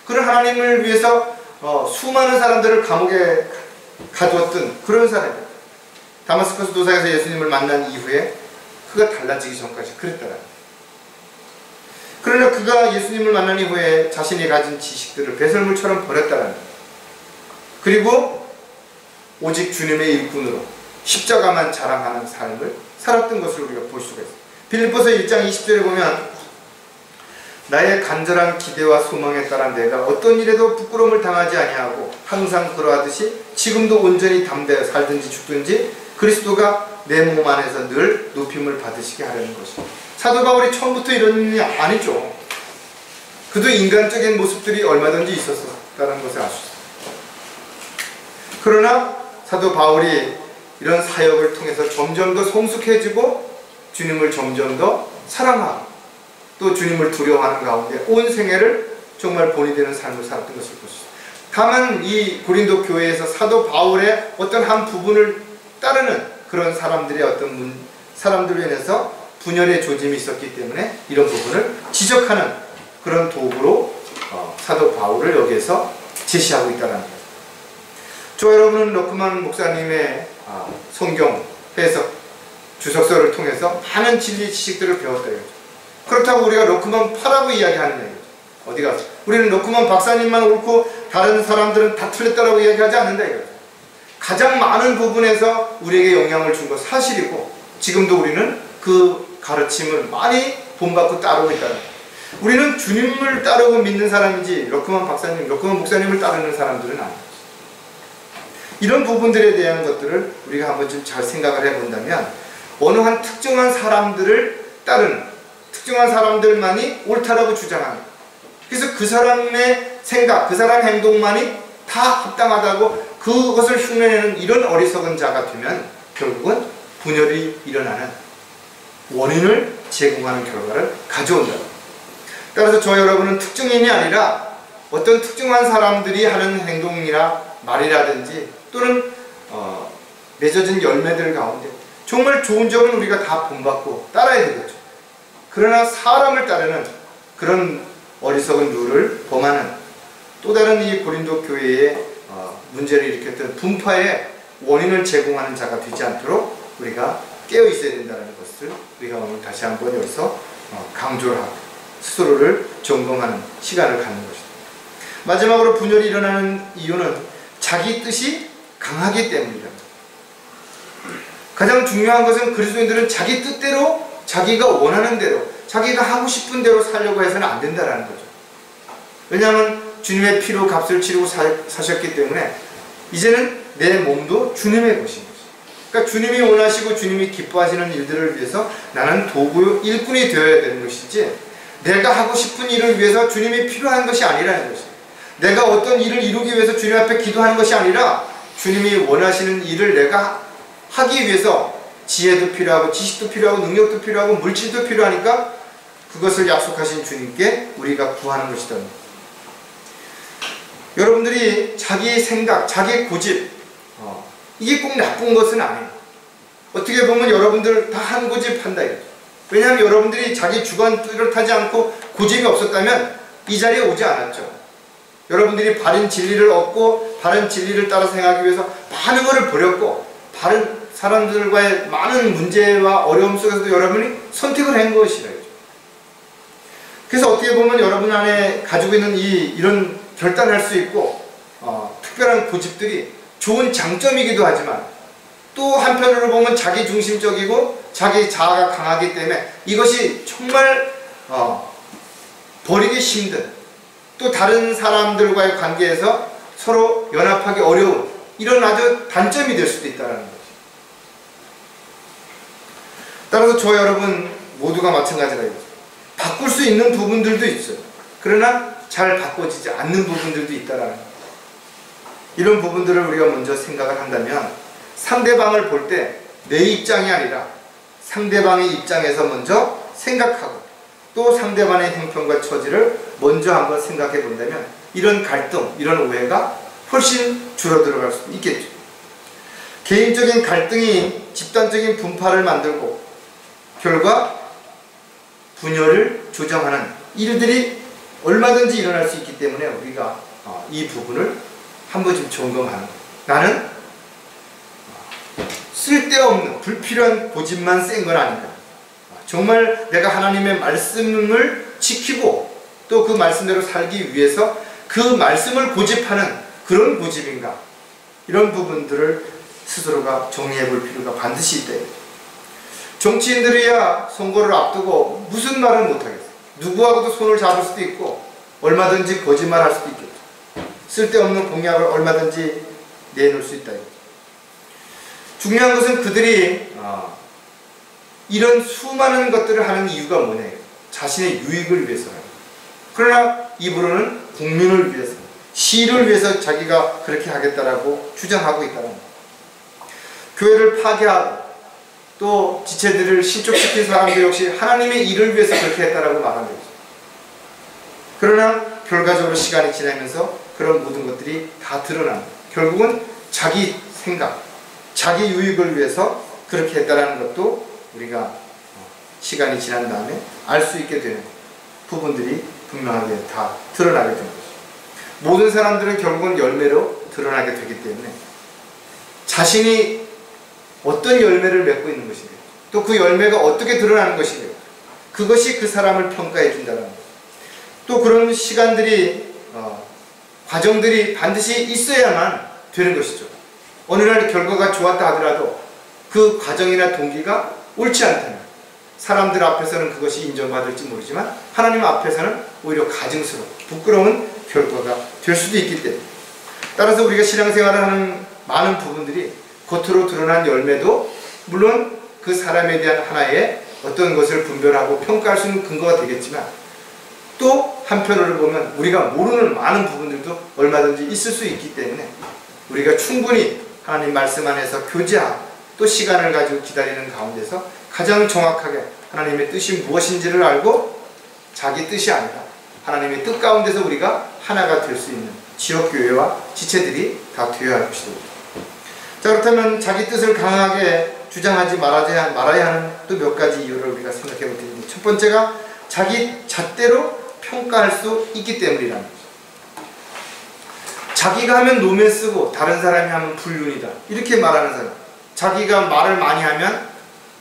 그런 하나님을 위해서 수많은 사람들을 감옥에 가두었던 그런 사람이에요. 다마스커스 도상에서 예수님을 만난 이후에 그가 달라지기 전까지 그랬더라. 그러나 그가 예수님을 만난 이후에 자신이 가진 지식들을 배설물처럼 버렸다는, 그리고 오직 주님의 일꾼으로 십자가만 자랑하는 삶을 살았던 것을 우리가 볼 수가 있습니다. 빌립보서 1장 20절에 보면 나의 간절한 기대와 소망에 따라 내가 어떤 일에도 부끄러움을 당하지 아니하고 항상 그러하듯이 지금도 온전히 담대하여 살든지 죽든지 그리스도가 내 몸 안에서 늘 높임을 받으시게 하려는 것입니다. 사도 바울이 처음부터 이런 일이 아니죠. 그도 인간적인 모습들이 얼마든지 있었다는 것을 알 수 있습니다. 그러나 사도 바울이 이런 사역을 통해서 점점 더 성숙해지고 주님을 점점 더 사랑하고 또 주님을 두려워하는 가운데 온 생애를 정말 본이 되는 삶을 살았던 것을 볼 수 있습니다. 다만 이 고린도 교회에서 사도 바울의 어떤 한 부분을 따르는 그런 사람들의 어떤 사람들로 인해서 분열의 조짐이 있었기 때문에 이런 부분을 지적하는 그런 도구로 사도 바울을 여기에서 제시하고 있다는 거예요. 저 여러분은 러크만 목사님의 성경 해석 주석서를 통해서 많은 진리 지식들을 배웠다 이거죠. 그렇다고 우리가 러크만 파라고 이야기하는 얘기죠. 어디 가서 우리는 러크만 박사님만 옳고 다른 사람들은 다 틀렸다라고 이야기하지 않는다 이거죠. 가장 많은 부분에서 우리에게 영향을 준 것 사실이고, 지금도 우리는 그 가르침을 많이 본받고 따르고 있다는 거예요. 우리는 주님을 따르고 믿는 사람이지 러크만 박사님, 러크만 목사님을 따르는 사람들은 아니에요. 이런 부분들에 대한 것들을 우리가 한번 좀 잘 생각을 해본다면 어느 한 특정한 사람들을 따르는, 특정한 사람들만이 옳다라고 주장하는, 그래서 그 사람의 생각, 그 사람 행동만이 다 합당하다고 그것을 흉내내는 이런 어리석은 자가 되면 결국은 분열이 일어나는 원인을 제공하는 결과를 가져온다. 따라서 저 여러분은 특정인이 아니라 어떤 특정한 사람들이 하는 행동이나 말이라든지 또는 맺어진 열매들 가운데 정말 좋은 점은 우리가 다 본받고 따라야 되겠죠. 그러나 사람을 따르는 그런 어리석은 룰을 범하는 또 다른 이 고린도 교회의 문제를 일으켰던 분파의 원인을 제공하는 자가 되지 않도록 우리가 깨어 있어야 된다는 것을 우리가 오늘 다시 한번 여기서 강조를 하고 스스로를 점검하는 시간을 갖는 것입니다. 마지막으로 분열이 일어나는 이유는 자기 뜻이 강하기 때문이다. 가장 중요한 것은 그리스도인들은 자기 뜻대로, 자기가 원하는 대로, 자기가 하고 싶은 대로 살려고 해서는 안 된다는 거죠. 왜냐하면 주님의 피로 값을 치르고 사셨기 때문에 이제는 내 몸도 주님의 것인 거죠. 그러니까 주님이 원하시고 주님이 기뻐하시는 일들을 위해서 나는 도구 일꾼이 되어야 되는 것이지, 내가 하고 싶은 일을 위해서 주님이 필요한 것이 아니라는 것이에요. 내가 어떤 일을 이루기 위해서 주님 앞에 기도하는 것이 아니라 주님이 원하시는 일을 내가 하기 위해서 지혜도 필요하고 지식도 필요하고 능력도 필요하고 물질도 필요하니까 그것을 약속하신 주님께 우리가 구하는 것이다. 여러분들이 자기 생각, 자기 고집, 이게 꼭 나쁜 것은 아니에요. 어떻게 보면 여러분들 다 한 고집 한다 이거죠. 왜냐하면 여러분들이 자기 주관 뚜렷하지 않고 고집이 없었다면 이 자리에 오지 않았죠. 여러분들이 바른 진리를 얻고 바른 진리를 따라 생각하기 위해서 많은 것을 버렸고 바른 사람들과의 많은 문제와 어려움 속에서도 여러분이 선택을 한 것이라. 그래서 어떻게 보면 여러분 안에 가지고 있는 이런 결단할 수 있고 특별한 고집들이 좋은 장점이기도 하지만 또 한편으로 보면 자기 중심적이고 자기 자아가 강하기 때문에 이것이 정말 버리기 힘든, 또 다른 사람들과의 관계에서 서로 연합하기 어려운 이런 아주 단점이 될 수도 있다는 거죠. 따라서 저 여러분 모두가 마찬가지다 이거죠. 바꿀 수 있는 부분들도 있어요. 그러나 잘 바꿔지지 않는 부분들도 있다라는 거예요. 이런 부분들을 우리가 먼저 생각을 한다면 상대방을 볼 때 내 입장이 아니라 상대방의 입장에서 먼저 생각하고 또 상대방의 형편과 처지를 먼저 한번 생각해 본다면 이런 갈등, 이런 오해가 훨씬 줄어들어갈 수 있겠죠. 개인적인 갈등이 집단적인 분파를 만들고 결과 분열을 조정하는 일들이 얼마든지 일어날 수 있기 때문에 우리가 이 부분을 한 번쯤 점검하는 거예요. 나는 쓸데없는 불필요한 고집만 센 건 아닌가. 정말 내가 하나님의 말씀을 지키고 또 그 말씀대로 살기 위해서 그 말씀을 고집하는 그런 고집인가. 이런 부분들을 스스로가 정리해 볼 필요가 반드시 있다. 정치인들이야 선거를 앞두고 무슨 말을 못하겠어요. 누구하고도 손을 잡을 수도 있고 얼마든지 거짓말할 수도 있겠죠. 쓸데없는 공약을 얼마든지 내놓을 수 있다. 중요한 것은 그들이 이런 수많은 것들을 하는 이유가 뭐냐. 자신의 유익을 위해서라요. 그러나 입으로는 국민을 위해서, 시를 위해서 자기가 그렇게 하겠다라고 주장하고 있다는 거예요. 교회를 파괴하고 또 지체들을 실족시킨 사람들 역시 하나님의 일을 위해서 그렇게 했다라고 말하는 거죠. 그러나 결과적으로 시간이 지나면서 그런 모든 것들이 다 드러납니다. 결국은 자기 생각, 자기 유익을 위해서 그렇게 했다라는 것도 우리가 시간이 지난 다음에 알 수 있게 되는 부분들이 분명하게 다 드러나게 되는 거죠. 모든 사람들은 결국은 열매로 드러나게 되기 때문에 자신이 어떤 열매를 맺고 있는 것인가, 또 그 열매가 어떻게 드러나는 것인가, 그것이 그 사람을 평가해 준다는 거예요. 또 그런 시간들이 과정들이 반드시 있어야만 되는 것이죠. 어느 날 결과가 좋았다 하더라도 그 과정이나 동기가 옳지 않다면 사람들 앞에서는 그것이 인정받을지 모르지만 하나님 앞에서는 오히려 가증스럽고 부끄러운 결과가 될 수도 있기 때문에, 따라서 우리가 신앙생활을 하는 많은 부분들이 겉으로 드러난 열매도 물론 그 사람에 대한 하나의 어떤 것을 분별하고 평가할 수 있는 근거가 되겠지만, 또 한편으로 보면 우리가 모르는 많은 부분들도 얼마든지 있을 수 있기 때문에 우리가 충분히 하나님 말씀 안에서 교제하고 또 시간을 가지고 기다리는 가운데서 가장 정확하게 하나님의 뜻이 무엇인지를 알고 자기 뜻이 아니라 하나님의 뜻 가운데서 우리가 하나가 될 수 있는 지역교회와 지체들이 다 되어야 할 것이다. 자, 그렇다면 자기 뜻을 강하게 주장하지 말아야 하는 또 몇 가지 이유를 우리가 생각해 볼 텐데, 첫 번째가 자기 잣대로 평가할 수 있기 때문이라는 거죠. 자기가 하면 노면 쓰고 다른 사람이 하면 불륜이다, 이렇게 말하는 사람. 자기가 말을 많이 하면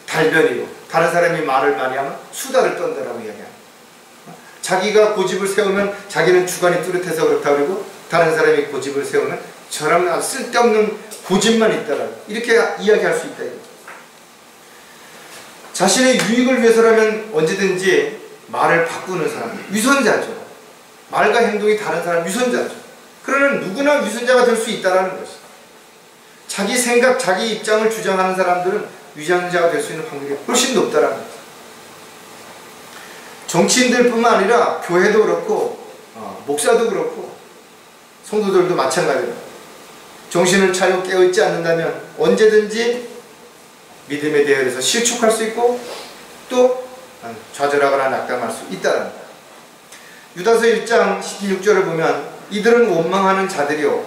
달변이고 다른 사람이 말을 많이 하면 수다를 떤다라고 이야기합니다. 자기가 고집을 세우면 자기는 주관이 뚜렷해서 그렇다 그러고 다른 사람이 고집을 세우면 저라면 쓸데없는 고집만 있다라고 이렇게 이야기할 수 있다. 자신의 유익을 위해서라면 언제든지 말을 바꾸는 사람, 위선자죠. 말과 행동이 다른 사람 위선자죠. 그러나 누구나 위선자가 될 수 있다는 것이, 자기 생각, 자기 입장을 주장하는 사람들은 위선자가 될 수 있는 확률이 훨씬 높다는 거죠. 정치인들뿐만 아니라 교회도 그렇고 목사도 그렇고 성도들도 마찬가지로 정신을 차리고 깨어있지 않는다면 언제든지 믿음에 대해서 실축할 수 있고 또 좌절하거나 낙담할 수 있다는 거예요. 유다서 1장 16절을 보면 이들은 원망하는 자들이요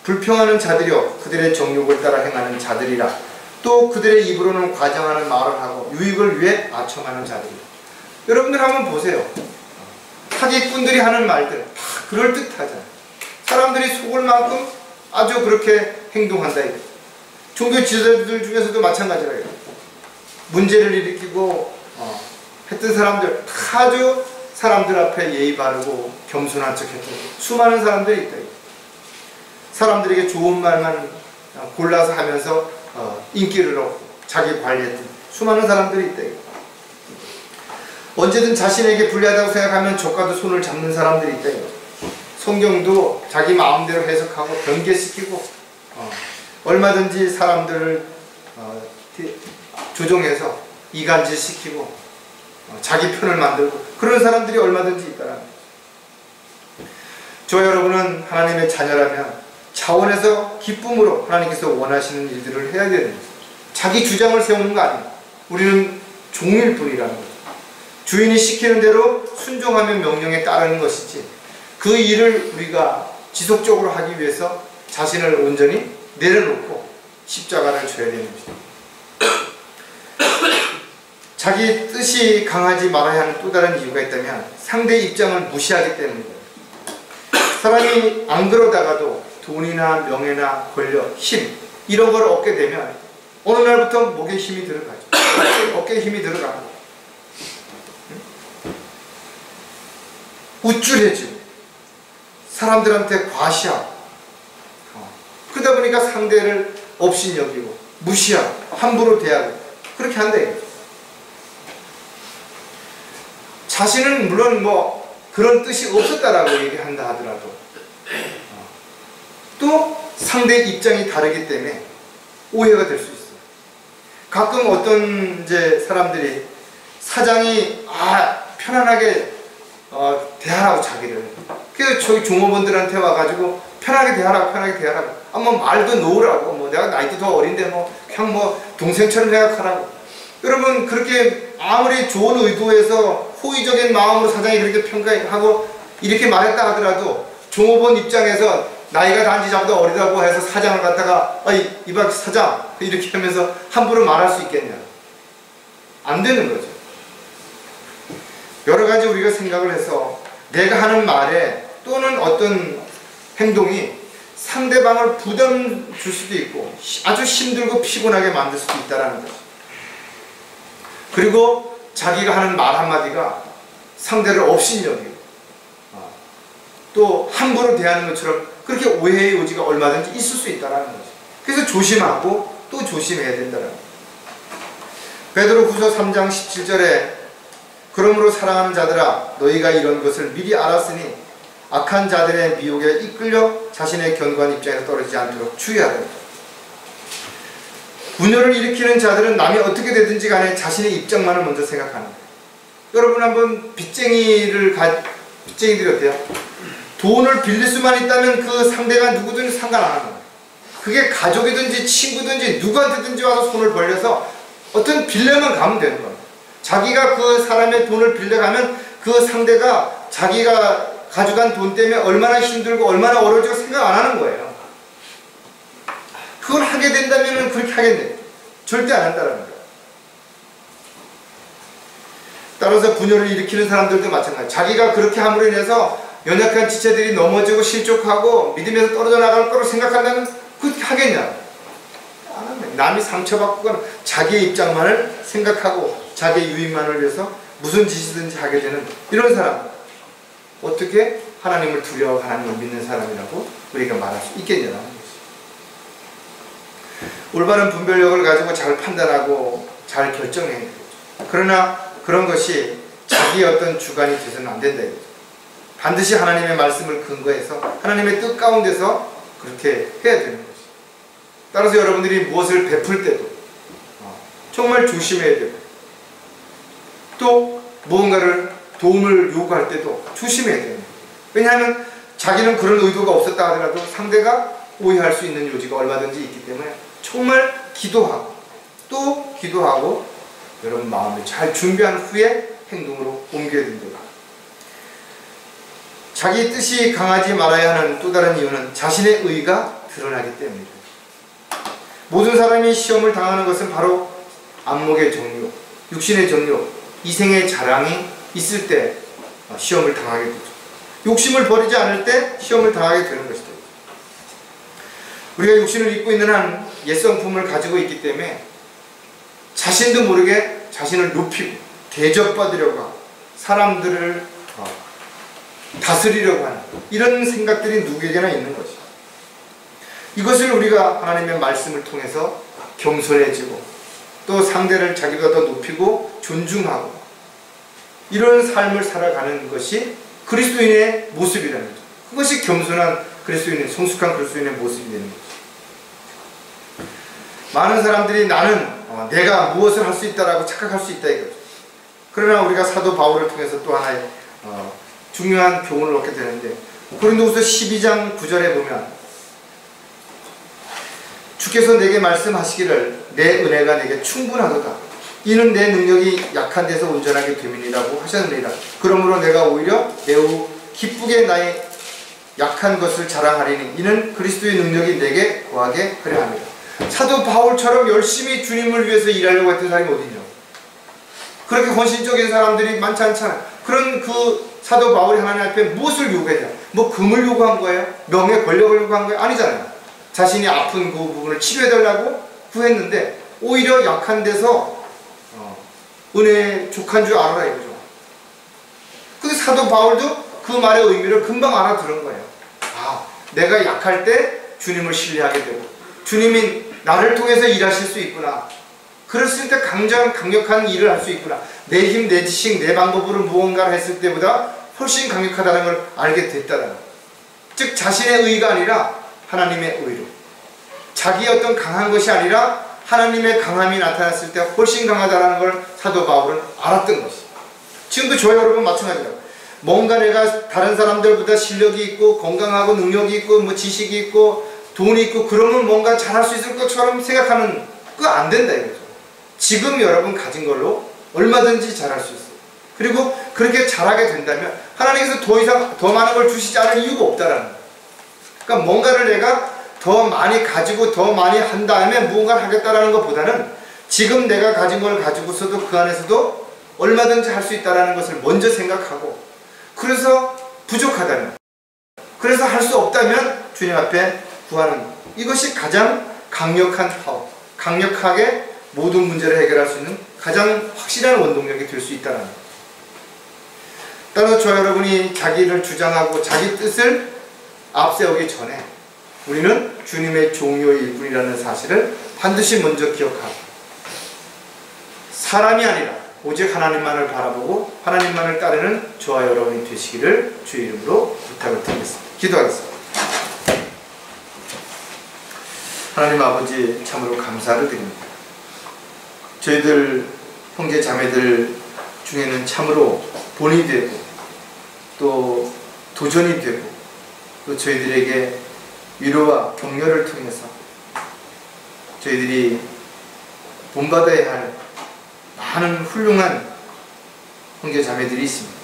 불평하는 자들이요 그들의 정욕을 따라 행하는 자들이라, 또 그들의 입으로는 과장하는 말을 하고 유익을 위해 아첨하는 자들이라. 여러분들 한번 보세요. 사기꾼들이 하는 말들 다 그럴듯하잖아요. 사람들이 속을 만큼 아주 그렇게 행동한다. 종교 지도자들 중에서도 마찬가지라. 문제를 일으키고 했던 사람들 다 아주 사람들 앞에 예의 바르고 겸손한 척 했던 수많은 사람들이 있다. 사람들에게 좋은 말만 골라서 하면서 인기를 얻고 자기 관리했던 수많은 사람들이 있다. 언제든 자신에게 불리하다고 생각하면 저가도 손을 잡는 사람들이 있다. 성경도 자기 마음대로 해석하고 변개시키고 얼마든지 사람들을 조종해서 이간질시키고 자기 편을 만들고 그런 사람들이 얼마든지 있다는 거죠. 저와 여러분은 하나님의 자녀라면 차원에서 기쁨으로 하나님께서 원하시는 일들을 해야 되는 거죠. 자기 주장을 세우는 거 아닙니다. 우리는 종일 뿐이라는 거죠. 주인이 시키는 대로 순종하며 명령에 따르는 것이지 그 일을 우리가 지속적으로 하기 위해서 자신을 온전히 내려놓고 십자가를 져야 되는 것입니다. 자기 뜻이 강하지 말아야 하는 또 다른 이유가 있다면 상대의 입장을 무시하기 때문입니다. 사람이 안 그러다가도 돈이나 명예나 권력, 힘 이런 걸 얻게 되면 어느 날부터 목에 힘이 들어가죠. 어깨에 힘이 들어가고 우쭐해지고 사람들한테 과시하고 그러다 보니까 상대를 업신여기고 무시하고 함부로 대하고 그렇게 한다 이거죠. 자신은 물론 뭐 그런 뜻이 없었다라고 얘기한다 하더라도 또 상대의 입장이 다르기 때문에 오해가 될 수 있어요. 가끔 어떤 이제 사람들이 사장이 편안하게 대하라고 자기를 그래서 저희 종업원들한테 와가지고 편하게 대하라고 뭐 말도 놓으라고 뭐 내가 나이도 더 어린데 뭐 그냥 뭐 동생처럼 생각하라고. 여러분 그렇게 아무리 좋은 의도에서 호의적인 마음으로 사장이 그렇게 평가하고 이렇게 말했다 하더라도 종업원 입장에서 나이가 단지 자보다 어리다고 해서 사장을 갖다가 이봐 사장 이렇게 하면서 함부로 말할 수 있겠냐? 안 되는 거죠. 여러 가지 우리가 생각을 해서 내가 하는 말에 또는 어떤 행동이 상대방을 부담 줄 수도 있고 아주 힘들고 피곤하게 만들 수도 있다는 거죠. 그리고 자기가 하는 말 한마디가 상대를 업신여기고 또 함부로 대하는 것처럼 그렇게 오해의 여지가 얼마든지 있을 수 있다는 거죠. 그래서 조심하고 또 조심해야 된다는 거죠. 베드로후서 3장 17절에 그러므로 사랑하는 자들아 너희가 이런 것을 미리 알았으니 악한 자들의 미혹에 이끌려 자신의 견고한 입장에서 떨어지지 않도록 주의하라. 분열을 일으키는 자들은 남이 어떻게 되든지 간에 자신의 입장만을 먼저 생각하는 거예요. 여러분 한번 빚쟁이들이 어때요? 돈을 빌릴 수만 있다면 그 상대가 누구든지 상관 안 하는 거예요. 그게 가족이든지 친구든지 누구한테든지 와서 손을 벌려서 어떤 빌려만 가면 되는 거예요. 자기가 그 사람의 돈을 빌려가면 그 상대가 자기가 가져간 돈 때문에 얼마나 힘들고 얼마나 어려울지 생각 안 하는 거예요. 그걸 하게 된다면 그렇게 하겠네. 절대 안 한다는 거예요. 따라서 분열을 일으키는 사람들도 마찬가지예요. 자기가 그렇게 함으로 인해서 연약한 지체들이 넘어지고 실족하고 믿음에서 떨어져 나갈 거로 생각한다면 그렇게 하겠냐? 안 합니다. 남이 상처받거나 자기의 입장만을 생각하고 자기의 유익만을 위해서 무슨 짓이든지 하게 되는 이런 사람, 어떻게 하나님을 두려워 하나님을 믿는 사람이라고 우리가 말할 수 있겠냐는 것이죠. 올바른 분별력을 가지고 잘 판단하고 잘 결정해야 되죠. 그러나 그런 것이 자기의 어떤 주관이 돼서는 안 된다 이거죠. 반드시 하나님의 말씀을 근거해서 하나님의 뜻 가운데서 그렇게 해야 되는 것이죠. 따라서 여러분들이 무엇을 베풀 때도 정말 조심해야 되고 또 무언가를 도움을 요구할 때도 조심해야 됩니다. 왜냐하면 자기는 그런 의도가 없었다 하더라도 상대가 오해할 수 있는 요지가 얼마든지 있기 때문에 정말 기도하고 또 기도하고 여러분 마음을 잘 준비한 후에 행동으로 옮겨야 된다. 자기 뜻이 강하지 말아야 하는 또 다른 이유는 자신의 의가 드러나기 때문입니다. 모든 사람이 시험을 당하는 것은 바로 안목의 정욕, 육신의 정욕, 이생의 자랑이 있을 때 시험을 당하게 되죠. 욕심을 버리지 않을 때 시험을 당하게 되는 것이다. 우리가 육신을 입고 있는 한 옛성품을 가지고 있기 때문에 자신도 모르게 자신을 높이고 대접받으려고 하고 사람들을 다스리려고 하는 이런 생각들이 누구에게나 있는 것이죠. 이것을 우리가 하나님의 말씀을 통해서 겸손해지고 또 상대를 자기보다 더 높이고 존중하고 이런 삶을 살아가는 것이 그리스도인의 모습이라는 거죠. 그것이 겸손한 그리스도인의 성숙한 그리스도인의 모습이 되는 거죠. 많은 사람들이 나는 내가 무엇을 할 수 있다라고 착각할 수 있다 이거죠. 그러나 우리가 사도 바울을 통해서 또 하나의 중요한 교훈을 얻게 되는데, 고린도후서 12장 9절에 보면 주께서 내게 말씀하시기를 내 은혜가 내게 충분하도다. 이는 내 능력이 약한 데서 온전하게 됨이니라고 하셨느니라. 그러므로 내가 오히려 매우 기쁘게 나의 약한 것을 자랑하리니 이는 그리스도의 능력이 내게 거하게 하려 합니다. 사도 바울처럼 열심히 주님을 위해서 일하려고 했던 사람이 어디냐? 그렇게 헌신적인 사람들이 많지 않잖아요. 그런 그 사도 바울이 하나님 앞에 무엇을 요구했냐? 뭐 금을 요구한 거예요? 명예, 권력을 요구한 거예요? 아니잖아요. 자신이 아픈 그 부분을 치료해달라고 구했는데 오히려 약한 데서 은혜에 족한 줄 알아라 이거죠. 근데 사도 바울도 그 말의 의미를 금방 알아들은 거예요. 아, 내가 약할 때 주님을 신뢰하게 되고 주님이 나를 통해서 일하실 수 있구나. 그랬을 때 강력한 일을 할 수 있구나. 내 힘, 내 지식, 내 방법으로 무언가를 했을 때보다 훨씬 강력하다는 걸 알게 됐다는 것. 즉 자신의 의가 아니라 하나님의 의로, 자기의 어떤 강한 것이 아니라 하나님의 강함이 나타났을 때 훨씬 강하다는 걸 사도 바울은 알았던 것이죠. 지금도 저와 여러분 마찬가지라고. 뭔가 내가 다른 사람들보다 실력이 있고 건강하고 능력이 있고 뭐 지식이 있고 돈이 있고 그러면 뭔가 잘할 수 있을 것처럼 생각하면 그거 안 된다 이거죠. 지금 여러분 가진 걸로 얼마든지 잘할 수 있어요. 그리고 그렇게 잘하게 된다면 하나님께서 더 이상 더 많은 걸 주시지 않을 이유가 없다라는 거예요. 그러니까 뭔가를 내가 더 많이 가지고 더 많이 한 다음에 무언가를 하겠다라는 것보다는 지금 내가 가진 걸 가지고서도 그 안에서도 얼마든지 할 수 있다는 것을 먼저 생각하고, 그래서 부족하다면, 그래서 할 수 없다면 주님 앞에 구하는, 이것이 가장 강력한 파워, 강력하게 모든 문제를 해결할 수 있는 가장 확실한 원동력이 될 수 있다는 거예요. 따라서 저 여러분이 자기를 주장하고 자기 뜻을 앞세우기 전에 우리는 주님의 종료일 뿐이라는 사실을 반드시 먼저 기억하고, 사람이 아니라 오직 하나님만을 바라보고 하나님만을 따르는 저와 여러분이 되시기를 주의 이름으로 부탁을 드리겠습니다. 기도하겠습니다. 하나님 아버지, 참으로 감사를 드립니다. 저희들 형제 자매들 중에는 참으로 본이 되고 또 도전이 되고 또 저희들에게 위로와 격려를 통해서 저희들이 본받아야 할 많은 훌륭한 형제 자매들이 있습니다.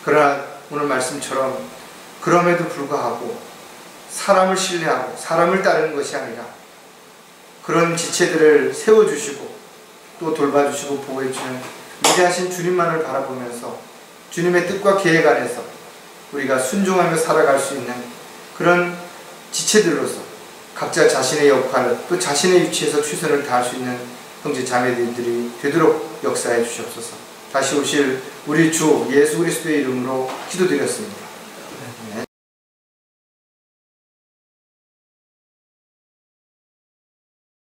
그러나 오늘 말씀처럼 그럼에도 불구하고 사람을 신뢰하고 사람을 따르는 것이 아니라 그런 지체들을 세워주시고 또 돌봐주시고 보호해주시는 위대하신 주님만을 바라보면서 주님의 뜻과 계획 안에서 우리가 순종하며 살아갈 수 있는 그런 지체들로서 각자 자신의 역할 또 자신의 위치에서 최선을 다할 수 있는 형제 자매들이 되도록 역사해 주시옵소서. 다시 오실 우리 주 예수 그리스도의 이름으로 기도드렸습니다.